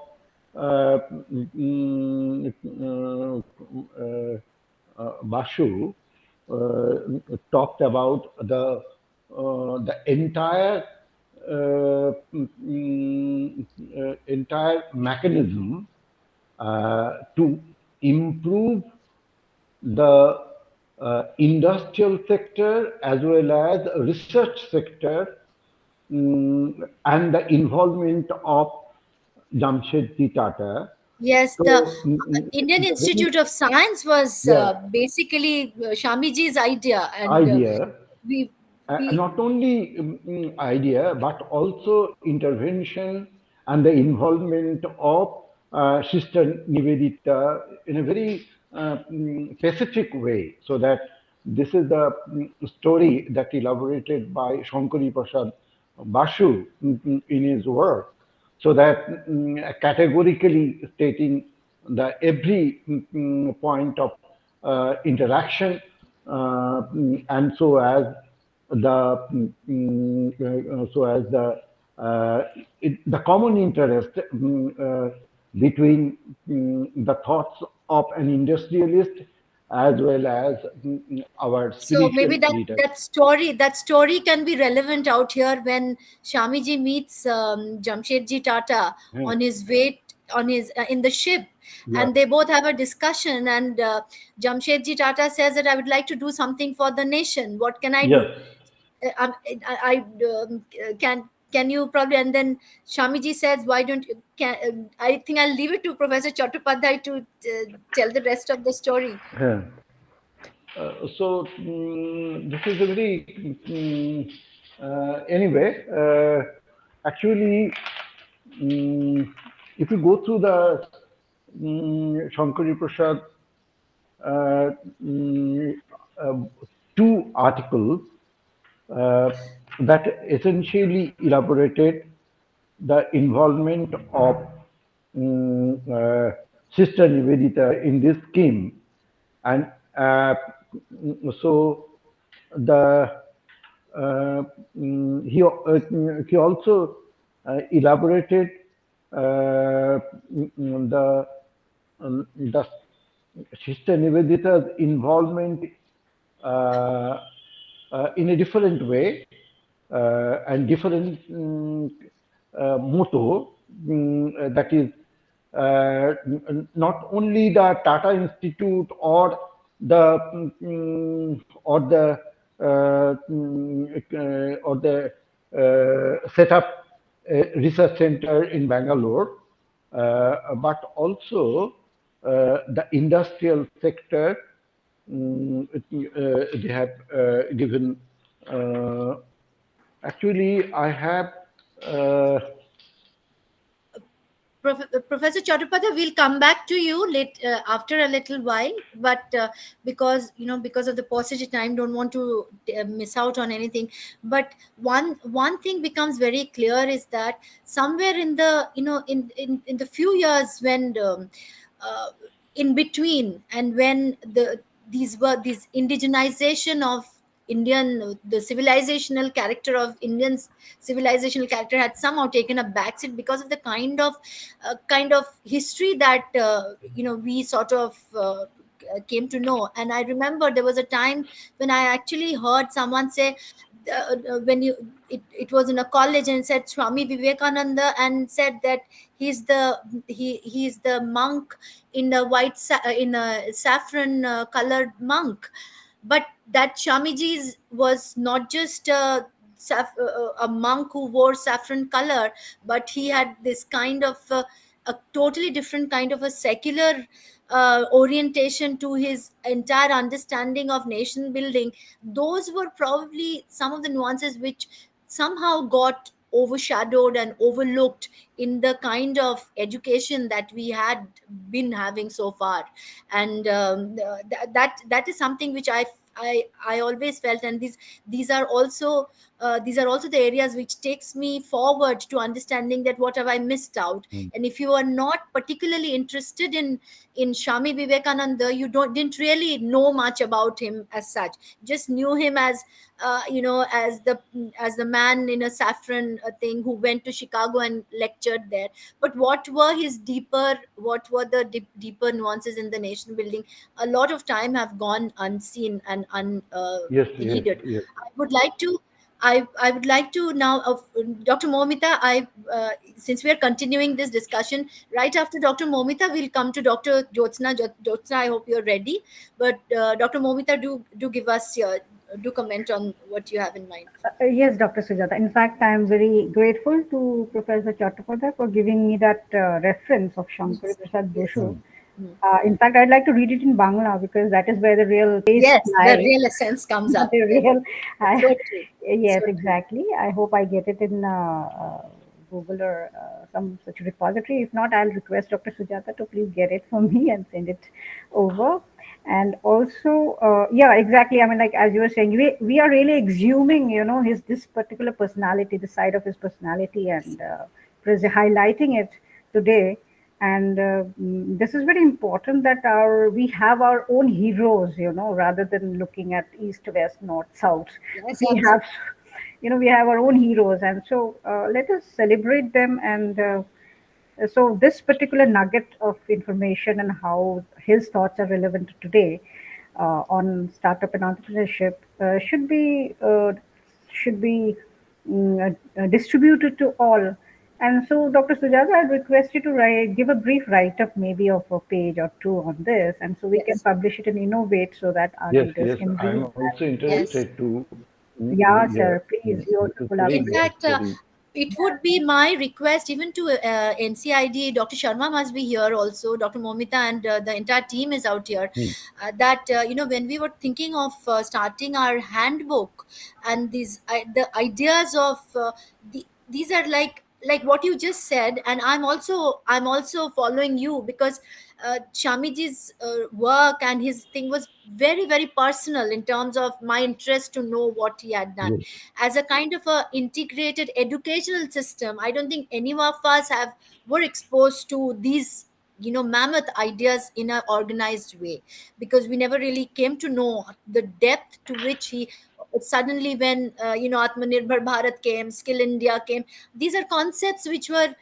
uh, Bashu, talked about the entire mechanism to improve the industrial sector as well as research sector, and the involvement of Jamshedji Tata. Yes, the So, Indian the very Institute of Science was yeah, basically Shamiji's idea, and idea, we we not only idea, but also intervention and the involvement of Sister Nivedita in a very specific way, so that this is the story that elaborated by Shankari Prasad Basu in his work, so that categorically stating the every point of interaction, and so as the common interest between the thoughts of an industrialist as well as our so spiritual maybe that leader. that story can be relevant out here when Shamiji meets Jamshedji Tata Yeah. on his way on his in the ship, Yeah. and they both have a discussion, and Jamshedji Tata says that I would like to do something for the nation. What can I Yes. do? Can you probably, and then Shamiji says, why don't you, I think I'll leave it to Professor Chattopadhyay to tell the rest of the story. Yeah. So this is a very anyway. Actually, if you go through the Shankari Prasad uh, mm, uh, two articles uh, that essentially elaborated the involvement of Sister Nivedita in this scheme, and so the he also elaborated the Sister Nivedita's involvement in a different way and different motto, that is not only the Tata Institute or the set up a research center in Bangalore, but also the industrial sector. They have given. Actually, I have. Professor Chattopadhyay, we'll come back to you after a little while, but because because of the paucity time, don't want to miss out on anything. But one thing becomes very clear is that somewhere in the in the few years when uh, in between, and when these indigenization of Indian, the civilizational character of Indians, civilizational character had somehow taken a backseat because of the kind of history that we sort of came to know. And I remember there was a time when I actually heard someone say, when it was in a college, and said Swami Vivekananda, and said that he's the monk in a in a saffron colored monk. But that Swamiji's was not just a monk who wore saffron color, but he had this kind of a totally different kind of a secular orientation to his entire understanding of nation building. Those were probably some of the nuances which somehow got overshadowed and overlooked in the kind of education that we had been having so far. And that is something which I always felt. And these are also the areas which takes me forward to understanding that what have I missed out. Mm. And if you are not particularly interested in Swami Vivekananda, you didn't really know much about him as such. Just knew him as as the man in a saffron thing who went to Chicago and lectured there. But what were the deeper nuances in the nation building? A lot of time have gone unseen and Yes, yes, unheeded. yes. I would like to I would like to now, Dr. Momita, since we are continuing this discussion, right after Dr. Momita, we'll come to Dr. Jyotsna. Jyotsna, I hope you're ready. But Dr. Momita, do give us do comment on what you have in mind. Yes, Dr. Sujata. In fact, I am very grateful to Professor Chattopadhyay for giving me that reference of Shankar Yes, Prasad yes. Boshu. Mm. In fact, I'd like to read it in Bangla because that is where the real taste Yes, the lies. real essence comes up. The Yes. real, So true. yes, So true. exactly. I hope I get it in Google or some such repository. If not, I'll request Dr. Sujata to please get it for me and send it over. And also, yeah, exactly. I mean, like as you were saying, we are really exhuming, his this particular personality, the side of his personality, and highlighting it today. And this is very important that we have our own heroes, rather than looking at east, west, north, south. Yes, We have, absolutely. we have our own heroes, and so let us celebrate them. And so this particular nugget of information and how his thoughts are relevant today on startup and entrepreneurship should be distributed to all. And so, Dr. Sujata, I'd request you to give a brief write-up, maybe of a page or two on this, and so we can Yes, publish it and innovate so that our Yes, readers yes. can I'm read. also yes. interested to. Yeah, Yeah, sir, please, yeah. your This is very In fact, necessary. it would be my request even to NCID. Dr. Sharma must be here also. Dr. Momita and the entire team is out here. Hmm. That when we were thinking of starting our handbook, and the ideas of these are like what you just said, and I'm also following you, because Shamiji's work and his thing was very, very personal in terms of my interest to know what he had done Yes, as a kind of a integrated educational system. I don't think any of us were exposed to these mammoth ideas in an organized way, because we never really came to know the depth to which he suddenly, when Atmanirbhar Bharat came, Skill India came. These are concepts which were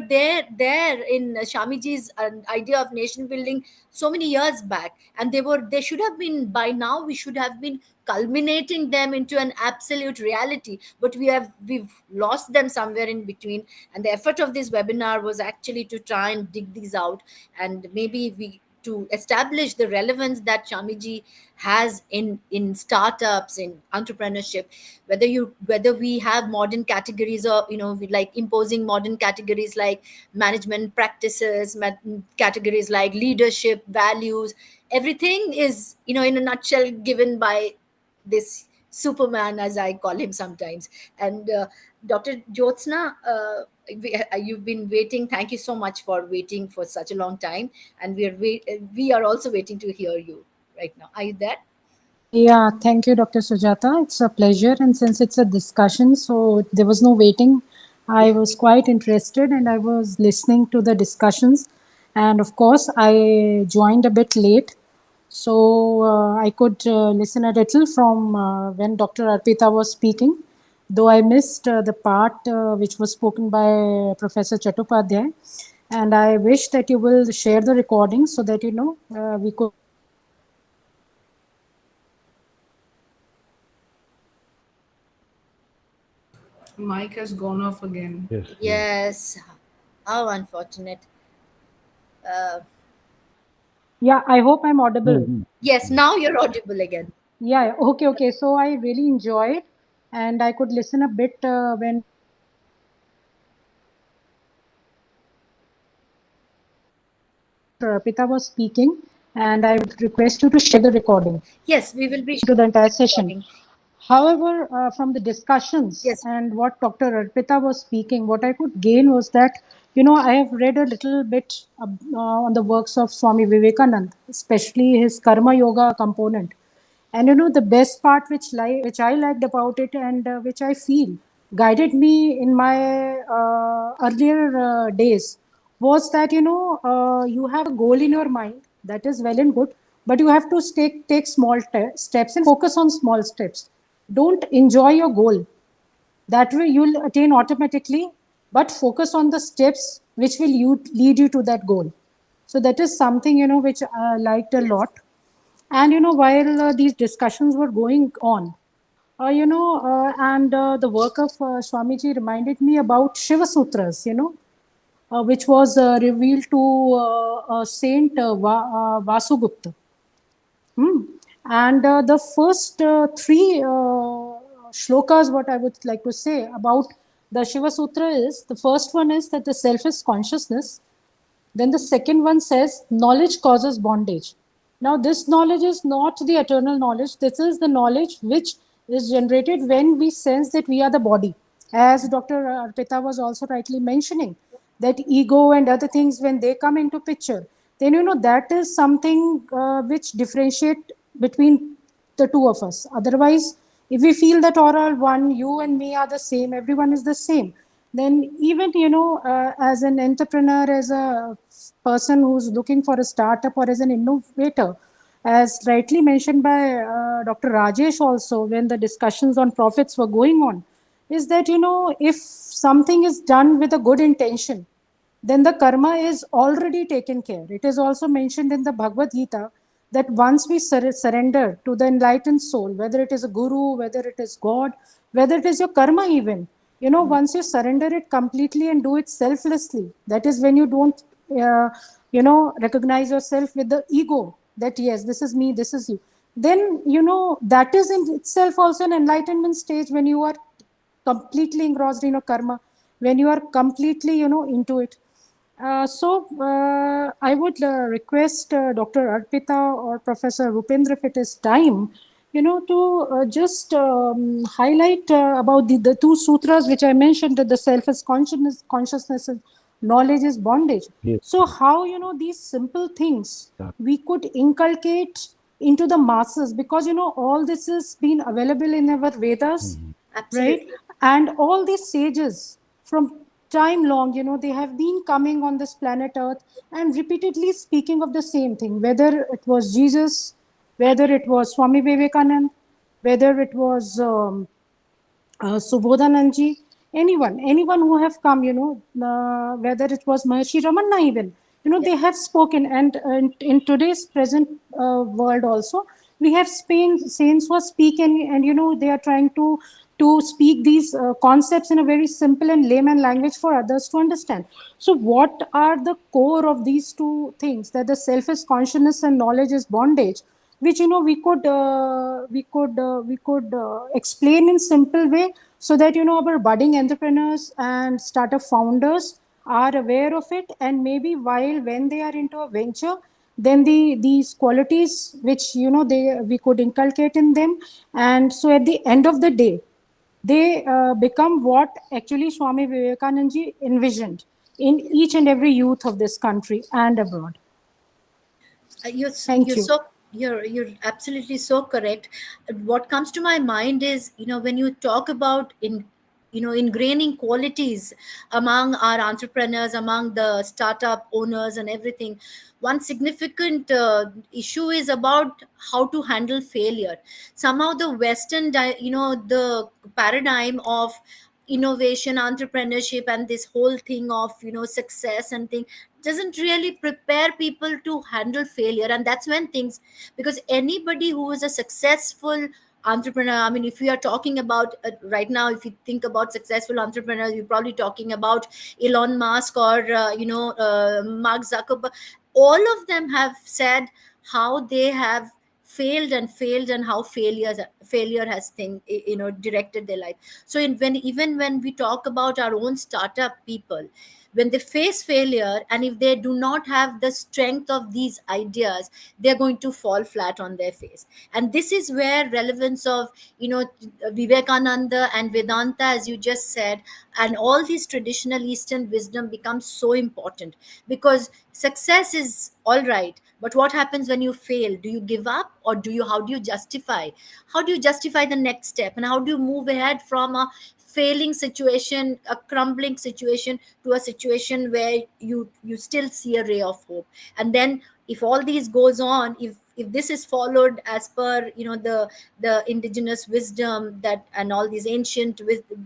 there in Shamiji's idea of nation building so many years back, and they should have been, by now we should have been culminating them into an absolute reality, but we've lost them somewhere in between. And the effort of this webinar was actually to try and dig these out, and maybe we to establish the relevance that Chamiji has in startups, in entrepreneurship. Whether we have modern categories, or we like imposing modern categories like management practices, categories like leadership values, everything is in a nutshell given by this Superman, as I call him sometimes. And Dr. Jyotsna, you've been waiting. Thank you so much for waiting for such a long time, and we are also waiting to hear you right now. Are you there? Yeah, thank you, Dr. Sujata. It's a pleasure. And since it's a discussion, so there was no waiting, I was quite interested and I was listening to the discussions. And of course, I joined a bit late. So I could listen a little from when Dr. Arpita was speaking, though I missed the part which was spoken by Professor Chattopadhyay. And I wish that you will share the recording so that, we could. Mic has gone off again. Yes. Yes. How unfortunate. Yeah, I hope I'm audible. Mhm. Yes, now you're audible again. Yeah, okay. So I really enjoyed and I could listen a bit when Arpita was speaking, and I would request you to share the recording Yes, we will be to the entire session. recording. However, from the discussions Yes. and what Dr. Arpita was speaking, what I could gain was that, I have read a little bit on the works of Swami Vivekananda, especially his Karma Yoga component. And the best part which I liked about it and which I feel guided me in my earlier days was that you have a goal in your mind, that is well and good, but you have to take small steps and focus on small steps. Don't enjoy your goal, that way you'll attain automatically, but focus on the steps which will lead you to that goal. So that is something which I liked a lot. And while these discussions were going on, and the work of Swamiji reminded me about Shiva Sutras, which was revealed to Saint Vasugupta. And the first three shlokas, what I would like to say about the Shiva Sutra is, the first one is that the self is consciousness. Then the second one says, knowledge causes bondage. Now, this knowledge is not the eternal knowledge. This is the knowledge which is generated when we sense that we are the body. As Dr. Arpita was also rightly mentioning, that ego and other things, when they come into picture, then that is something which differentiate between the two of us. Otherwise, if we feel that all are one, you and me are the same, everyone is the same, then even as an entrepreneur, as a person who's looking for a startup or as an innovator, as rightly mentioned by Dr. Rajesh also, when the discussions on profits were going on, is that if something is done with a good intention, then the karma is already taken care. It is also mentioned in the Bhagavad Gita that once we surrender to the enlightened soul, whether it is a guru, whether it is God, whether it is your karma even, once you surrender it completely and do it selflessly, that is when you don't, recognize yourself with the ego that, yes, this is me, this is you. Then, that is in itself also an enlightenment stage when you are completely engrossed in your karma, when you are completely, into it. So I would request Dr. Arpita or Professor Rupendra, if it is time, to just highlight about the two sutras which I mentioned, that the self is consciousness and knowledge is bondage. Yes. So how, these simple things we could inculcate into the masses, because, all this has been available in our Vedas, right? Absolutely. And all these sages from time long, they have been coming on this planet Earth and repeatedly speaking of the same thing, whether it was Jesus, whether it was Swami Vivekananda, whether it was Subodhananji, anyone who have come, whether it was Maharshi Ramanna even, they have spoken. And in today's present world also, we have saints who are speaking, and they are trying to speak these concepts in a very simple and layman language for others to understand. So what are the core of these two things, that the self is consciousness and knowledge is bondage, which we could explain in simple way, so that our budding entrepreneurs and startup founders are aware of it, and maybe when they are into a venture, then these qualities which we could inculcate in them. And so at the end of the day, they become what actually Swami Vivekananda envisioned in each and every youth of this country and abroad. You're Thank you. you're absolutely so correct. What comes to my mind is, when you talk about ingraining qualities among our entrepreneurs, among the startup owners and everything, one significant issue is about how to handle failure. Somehow the Western the paradigm of innovation, entrepreneurship, and this whole thing of success and thing doesn't really prepare people to handle failure. And that's when things, because anybody who is a successful entrepreneur, I mean, if we are talking about right now, if you think about successful entrepreneurs, you're probably talking about Elon Musk or Mark Zuckerberg. All of them have said how they have failed and how failure has directed their life. So even when we talk about our own startup people, when they face failure, and if they do not have the strength of these ideas, they're going to fall flat on their face. And this is where relevance of Vivekananda and Vedanta, as you just said, and all these traditional Eastern wisdom becomes so important. Because success is all right, but what happens when you fail? Do you give up, or how do you justify the next step, and how do you move ahead from a failing situation, a crumbling situation, to a situation where you still see a ray of hope? And then if all these goes on, if this is followed as per the indigenous wisdom, that and all these ancient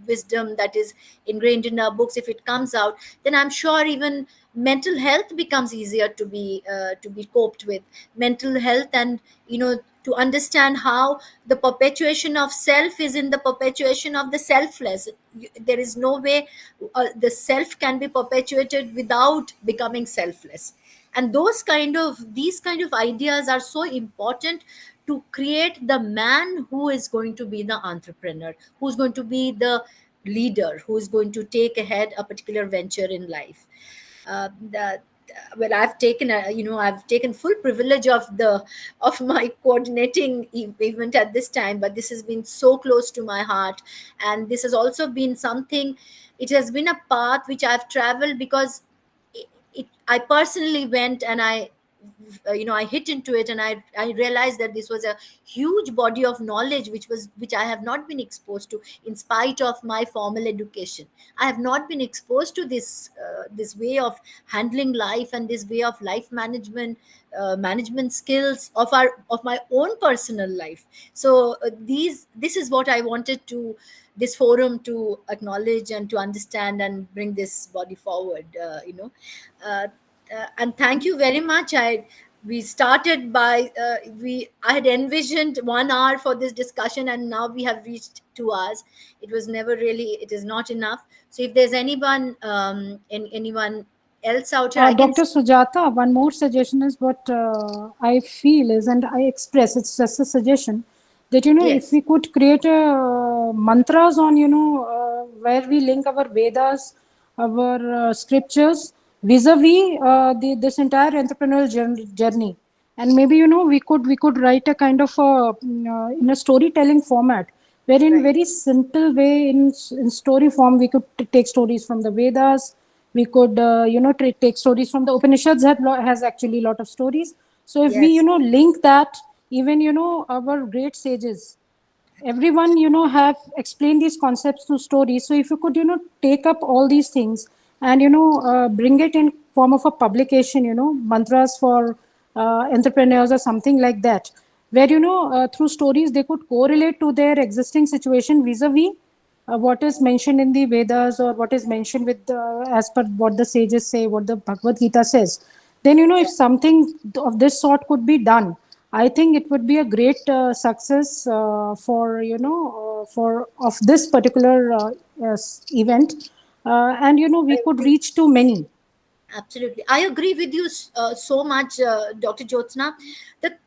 wisdom that is ingrained in our books, if it comes out, then I'm sure even mental health becomes easier to be coped with. Mental health, and to understand how the perpetuation of self is in the perpetuation of the selfless. There is no way the self can be perpetuated without becoming selfless. And these kind of ideas are so important to create the man who is going to be the entrepreneur, who's going to be the leader, who's going to take ahead a particular venture in life. That well, I've taken full privilege of my coordinating event at this time, but this has been so close to my heart. And this has also been something, it has been a path which I've traveled, because I personally went, and I hit into it, and I realized that this was a huge body of knowledge which I have not been exposed to. In spite of my formal education, I have not been exposed to this way of handling life, and this way of life management skills of my own personal life. So this is what I wanted to this forum to acknowledge and to understand and bring this body forward. Uh, and thank you very much. We started by I had envisioned 1 hour for this discussion, and now we have reached 2 hours. It is not enough. So if there's anyone anyone else out here, Dr. Sujata, one more suggestion is what I feel is, and I express, it's just a suggestion, that, Yes. if we could create a mantras on, where we link our Vedas, our scriptures, vis-a-vis this entire entrepreneurial journey. And maybe, we could write a kind of in a storytelling format, where in very simple way, in story form, we could take stories from the Vedas. We could take stories from the Upanishads, has actually a lot of stories. So if we Yes. link that, even our great sages, everyone have explained these concepts through stories. So if you could take up all these things and bring it in form of a publication, mantras for entrepreneurs or something like that, where through stories they could correlate to their existing situation vis-a-vis what is mentioned in the Vedas, or what is mentioned with as per what the sages say, what the Bhagavad Gita says. Then if something of this sort could be done, I think it would be a great success for for of this particular event, and we could reach to many. Absolutely. I agree with you so much, Dr. Jyotsna. That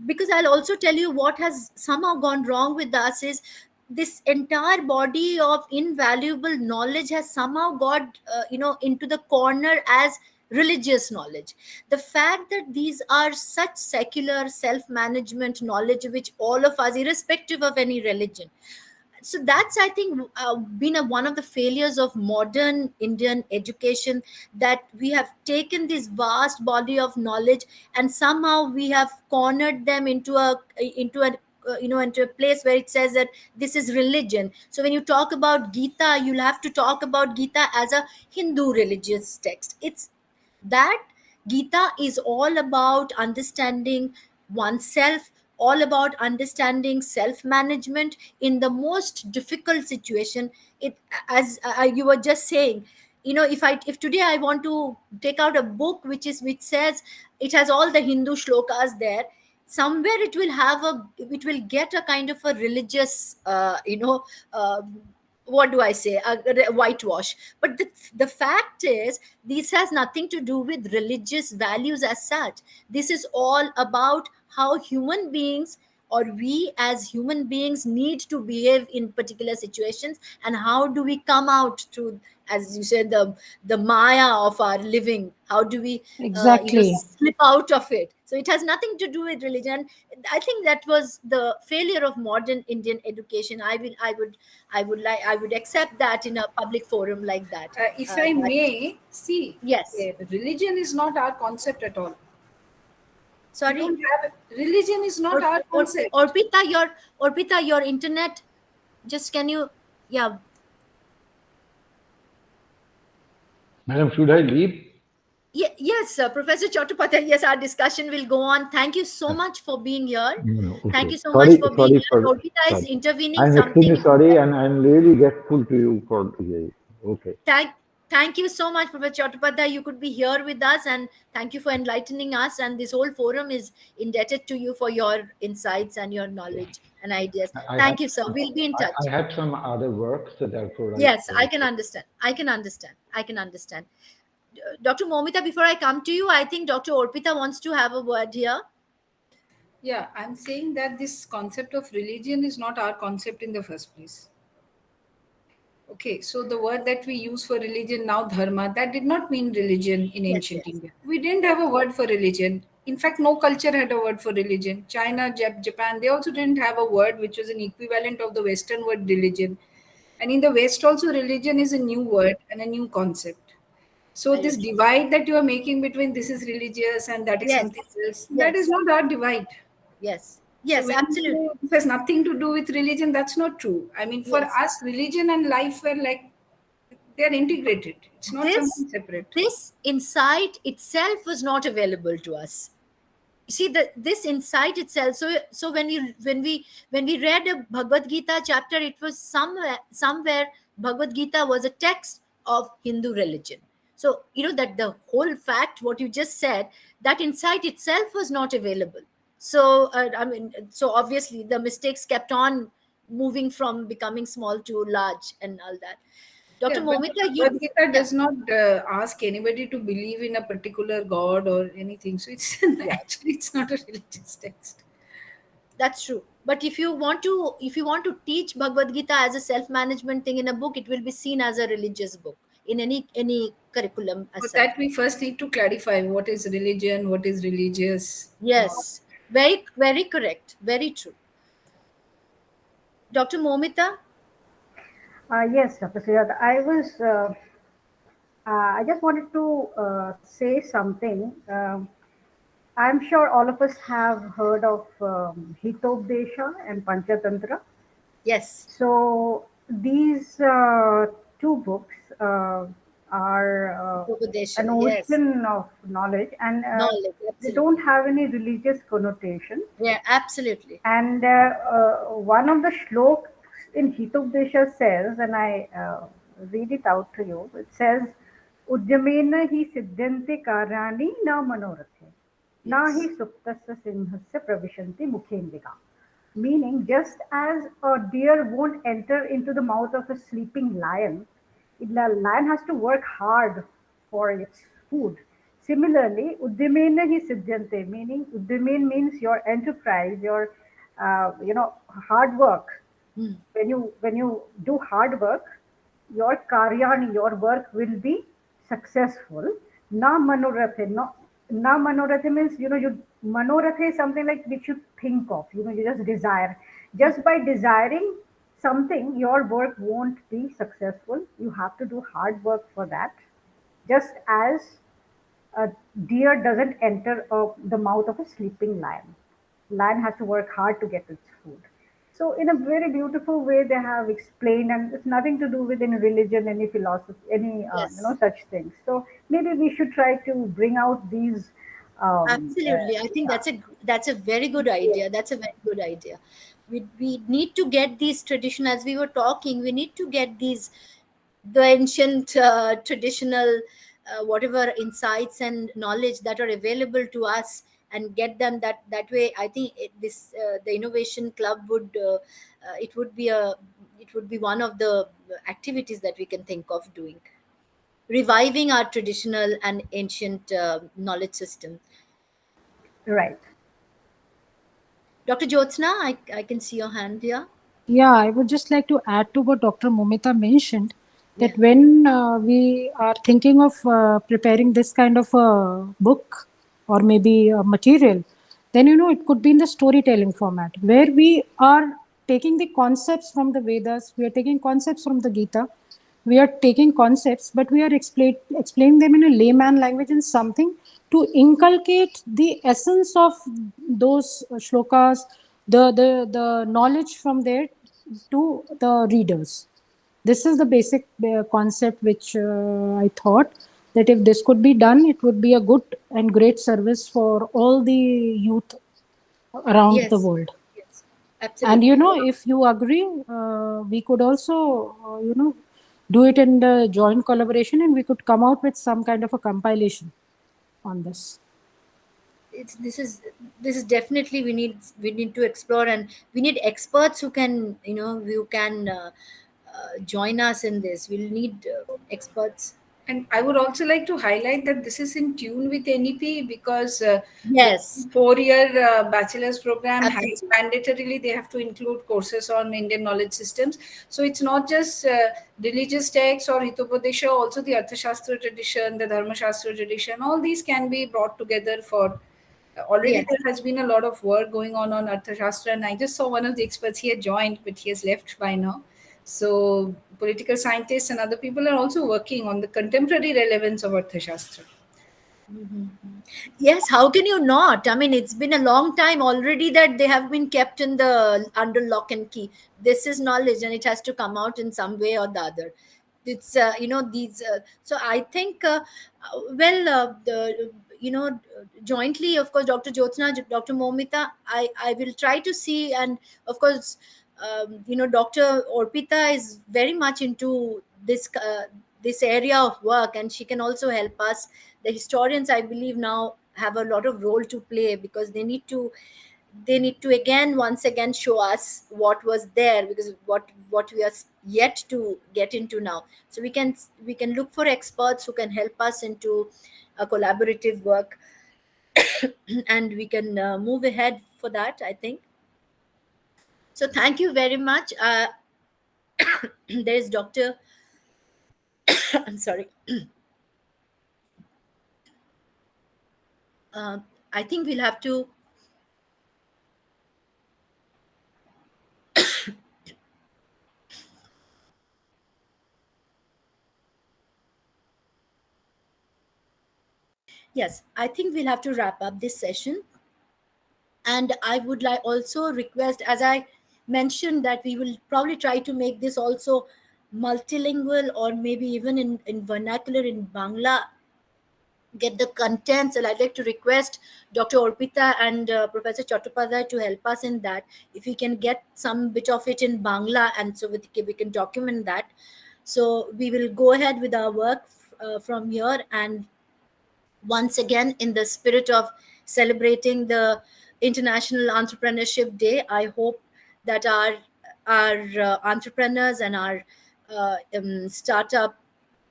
because I'll also tell you what has somehow gone wrong with us is this entire body of invaluable knowledge has somehow got into the corner as religious knowledge. The fact that these are such secular self management knowledge which all of us, irrespective of any religion, So that's, I think, been one of the failures of modern Indian education, that we have taken this vast body of knowledge and somehow we have cornered them into a into a place where it says that this is religion. So when you talk about Gita, you'll have to talk about Gita as a Hindu religious text. It's that Gita is all about understanding oneself, all about understanding self management in the most difficult situation. It, as you were just saying, if today I want to take out a book which says, it has all the Hindu shlokas there, somewhere it will get a kind of a religious uh, what do I say, a whitewash. But the fact is, this has nothing to do with religious values as such. This is all about how human beings, or we as human beings, need to behave in particular situations, and how do we come out through, as you said, the maya of our living. How do we Exactly. slip out of it? So it has nothing to do with religion. I think that was the failure of modern Indian education. I would accept that in a public forum like that. If I That, may, see, yes. religion is not our concept at all. We Sorry. don't have religion is not our concept. Orpita, your internet. Just can you? Yeah. Madam, should I leave? Yes, Professor Chattopadhyay. Yes, our discussion will go on. Thank you so much for being here. No, okay. Thank you so much for being here. Orpita is Sorry. intervening I'm something. extremely sorry, and I'm really grateful to you for okay. Thank you so much, Professor Chattopadhyay. You could be here with us, and thank you for enlightening us. And this whole forum is indebted to you for your insights and your knowledge and ideas. Thank you, sir. We'll be in touch. I have some other work, so therefore Yes, I can understand. I can understand. Dr. Momita, before I come to you, I think Dr. Orpita wants to have a word here. Yeah, I'm saying that this concept of religion is not our concept in the first place. Okay, so the word that we use for religion now, dharma, that did not mean religion in ancient India. We didn't have a word for religion. In fact, no culture had a word for religion. China, Japan, they also didn't have a word which was an equivalent of the Western word religion. And in the West also, religion is a new word and a new concept. So this divide that you are making between this is religious and that is something else, that is not our divide. Yes, So when absolutely. it has nothing to do with religion, that's not true. I mean, for us, religion and life were like, they're integrated. It's not something separate. This insight itself was not available to us. You see, this insight itself. So when we read a Bhagavad Gita chapter, it was somewhere Bhagavad Gita was a text of Hindu religion. So that the whole fact, what you just said, that insight itself was not available. So so obviously the mistakes kept on moving from becoming small to large and all that. Dr. Momita, Bhagavad Gita does not ask anybody to believe in a particular god or anything. So it's actually it's not a religious text. That's true. But if you want to teach Bhagavad Gita as a self-management thing in a book, it will be seen as a religious book in any curriculum. For that, we first need to clarify what is religion, what is religious. Yes, very, very correct. Very true. Dr. Momita? Yes, Dr. Sujata. I just wanted to say something. I'm sure all of us have heard of Hitopdesha and Panchatantra. Yes. So these two books are an ocean of knowledge, and they don't have any religious connotation. Yeah, absolutely. And one of the shlokas in Hitopdesha says, and I read it out to you, it says, Udyamena hi siddhante karyani na manorathe, na hi suptasya simhasya pravishanti mukhendika. Meaning, just as a deer won't enter into the mouth of a sleeping lion, the lion has to work hard for its food. Similarly, udyamena hi siddhyante, meaning udyamen means your enterprise, your hard work. When you do hard work, your karyani, your work will be successful. Na manorathe, na manorathe means you manorathe is something like which you think of. You just desire. Just by desiring something, your work won't be successful. You have to do hard work for that. Just as a deer doesn't enter the mouth of a sleeping lion. Lion has to work hard to get its food. So, in a very beautiful way, they have explained, and it's nothing to do with any religion, any philosophy, any Yes. such things. So, maybe we should try to bring out these. Absolutely. I think that's a very good idea. That's a very good idea. We need to get these tradition, as we were talking, we need to get these the ancient traditional whatever insights and knowledge that are available to us, and get them that way. I think the innovation club it would be one of the activities that we can think of doing, reviving our traditional and ancient knowledge system. Right. Dr. Jyotsna, I can see your hand here. Yeah, I would just like to add to what Dr. Momita mentioned, Yeah. that when we are thinking of preparing this kind of a book or maybe a material, then it could be in the storytelling format where we are taking the concepts from the Vedas, we are taking concepts from the Gita, we are taking concepts, but we are explaining them in a layman language in something to inculcate the essence of those shlokas, the knowledge from there to the readers. This is the basic concept which I thought that if this could be done, it would be a good and great service for all the youth around the Yes. world. Yes. And Absolutely. if you agree, we could also, do it in the joint collaboration, and we could come out with some kind of a compilation on this. This is definitely we need to explore, and we need experts who can join us in this. We'll need experts. And I would also like to highlight that this is in tune with NEP because the Yes. 4-year bachelor's program has Absolutely. mandatorily they have to include courses on Indian knowledge systems. So it's not just religious texts or Hitopadesha, also the Arthashastra tradition, the Dharmashastra tradition, all these can be brought together for. Already Yes. there has been a lot of work going on Arthashastra, and I just saw one of the experts, he had joined, but he has left by now. So political scientists and other people are also working on the contemporary relevance of Arthashastra. Yes, how can you not? I mean, it's been a long time already that they have been kept in the under lock and key. This is knowledge, and it has to come out in some way or the other. It's these. So I think, the jointly, of course, Dr. Jyotsna, Dr. Momita, I will try to see, and of course, Dr. Arpita is very much into this area of work, and she can also help us. The historians, I believe, now have a lot of role to play, because they need to again once again show us what was there, because what we are yet to get into now. So we can look for experts who can help us into a collaborative work, and we can move ahead for that, I think. So thank you very much. There's Dr. I'm sorry. I think we'll have to. Yes, I think we'll have to wrap up this session. And I would like also request, as I mentioned, that we will probably try to make this also multilingual, or maybe even in vernacular in Bangla, get the contents. And I'd like to request Dr. Arpita and Professor Chattopadhyay to help us in that. If we can get some bit of it in Bangla, and so we can document that. So we will go ahead with our work from here. And once again, in the spirit of celebrating the International Entrepreneurship Day, I hope that our entrepreneurs and our startup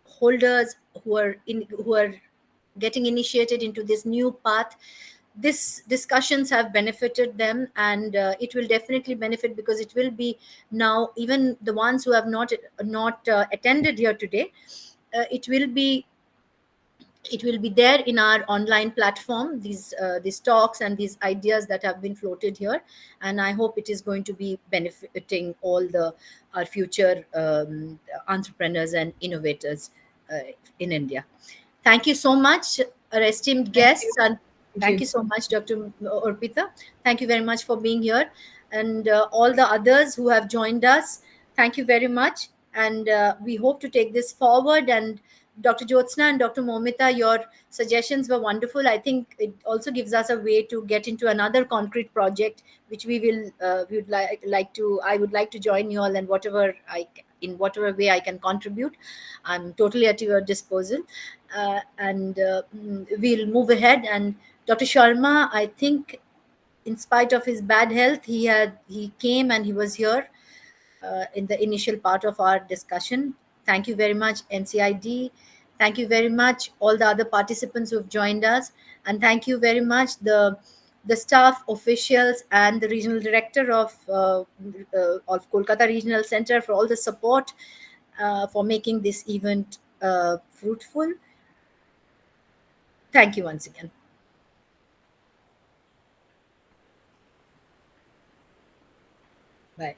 holders who are getting initiated into this new path, this discussions have benefited them, and it will definitely benefit, because it will be now, even the ones who have not attended here today, it will be it will be there in our online platform, these talks and these ideas that have been floated here, and I hope it is going to be benefiting all the our future entrepreneurs and innovators in India. Thank you so much, our esteemed guests, and thank you so much, Dr. Arpita. Thank you very much for being here, and all the others who have joined us. Thank you very much, and we hope to take this forward. And Dr. Jyotsna and Dr. Momita, your suggestions were wonderful. I think it also gives us a way to get into another concrete project, which we would like to. I would like to join you all, and in whatever way I can contribute, I'm totally at your disposal. And we'll move ahead. And Dr. Sharma, I think, in spite of his bad health, he came and he was here in the initial part of our discussion. Thank you very much, NCID. Thank you very much, all the other participants who have joined us. And thank you very much, the staff officials and the regional director of Kolkata Regional Center for all the support for making this event fruitful. Thank you once again. Bye.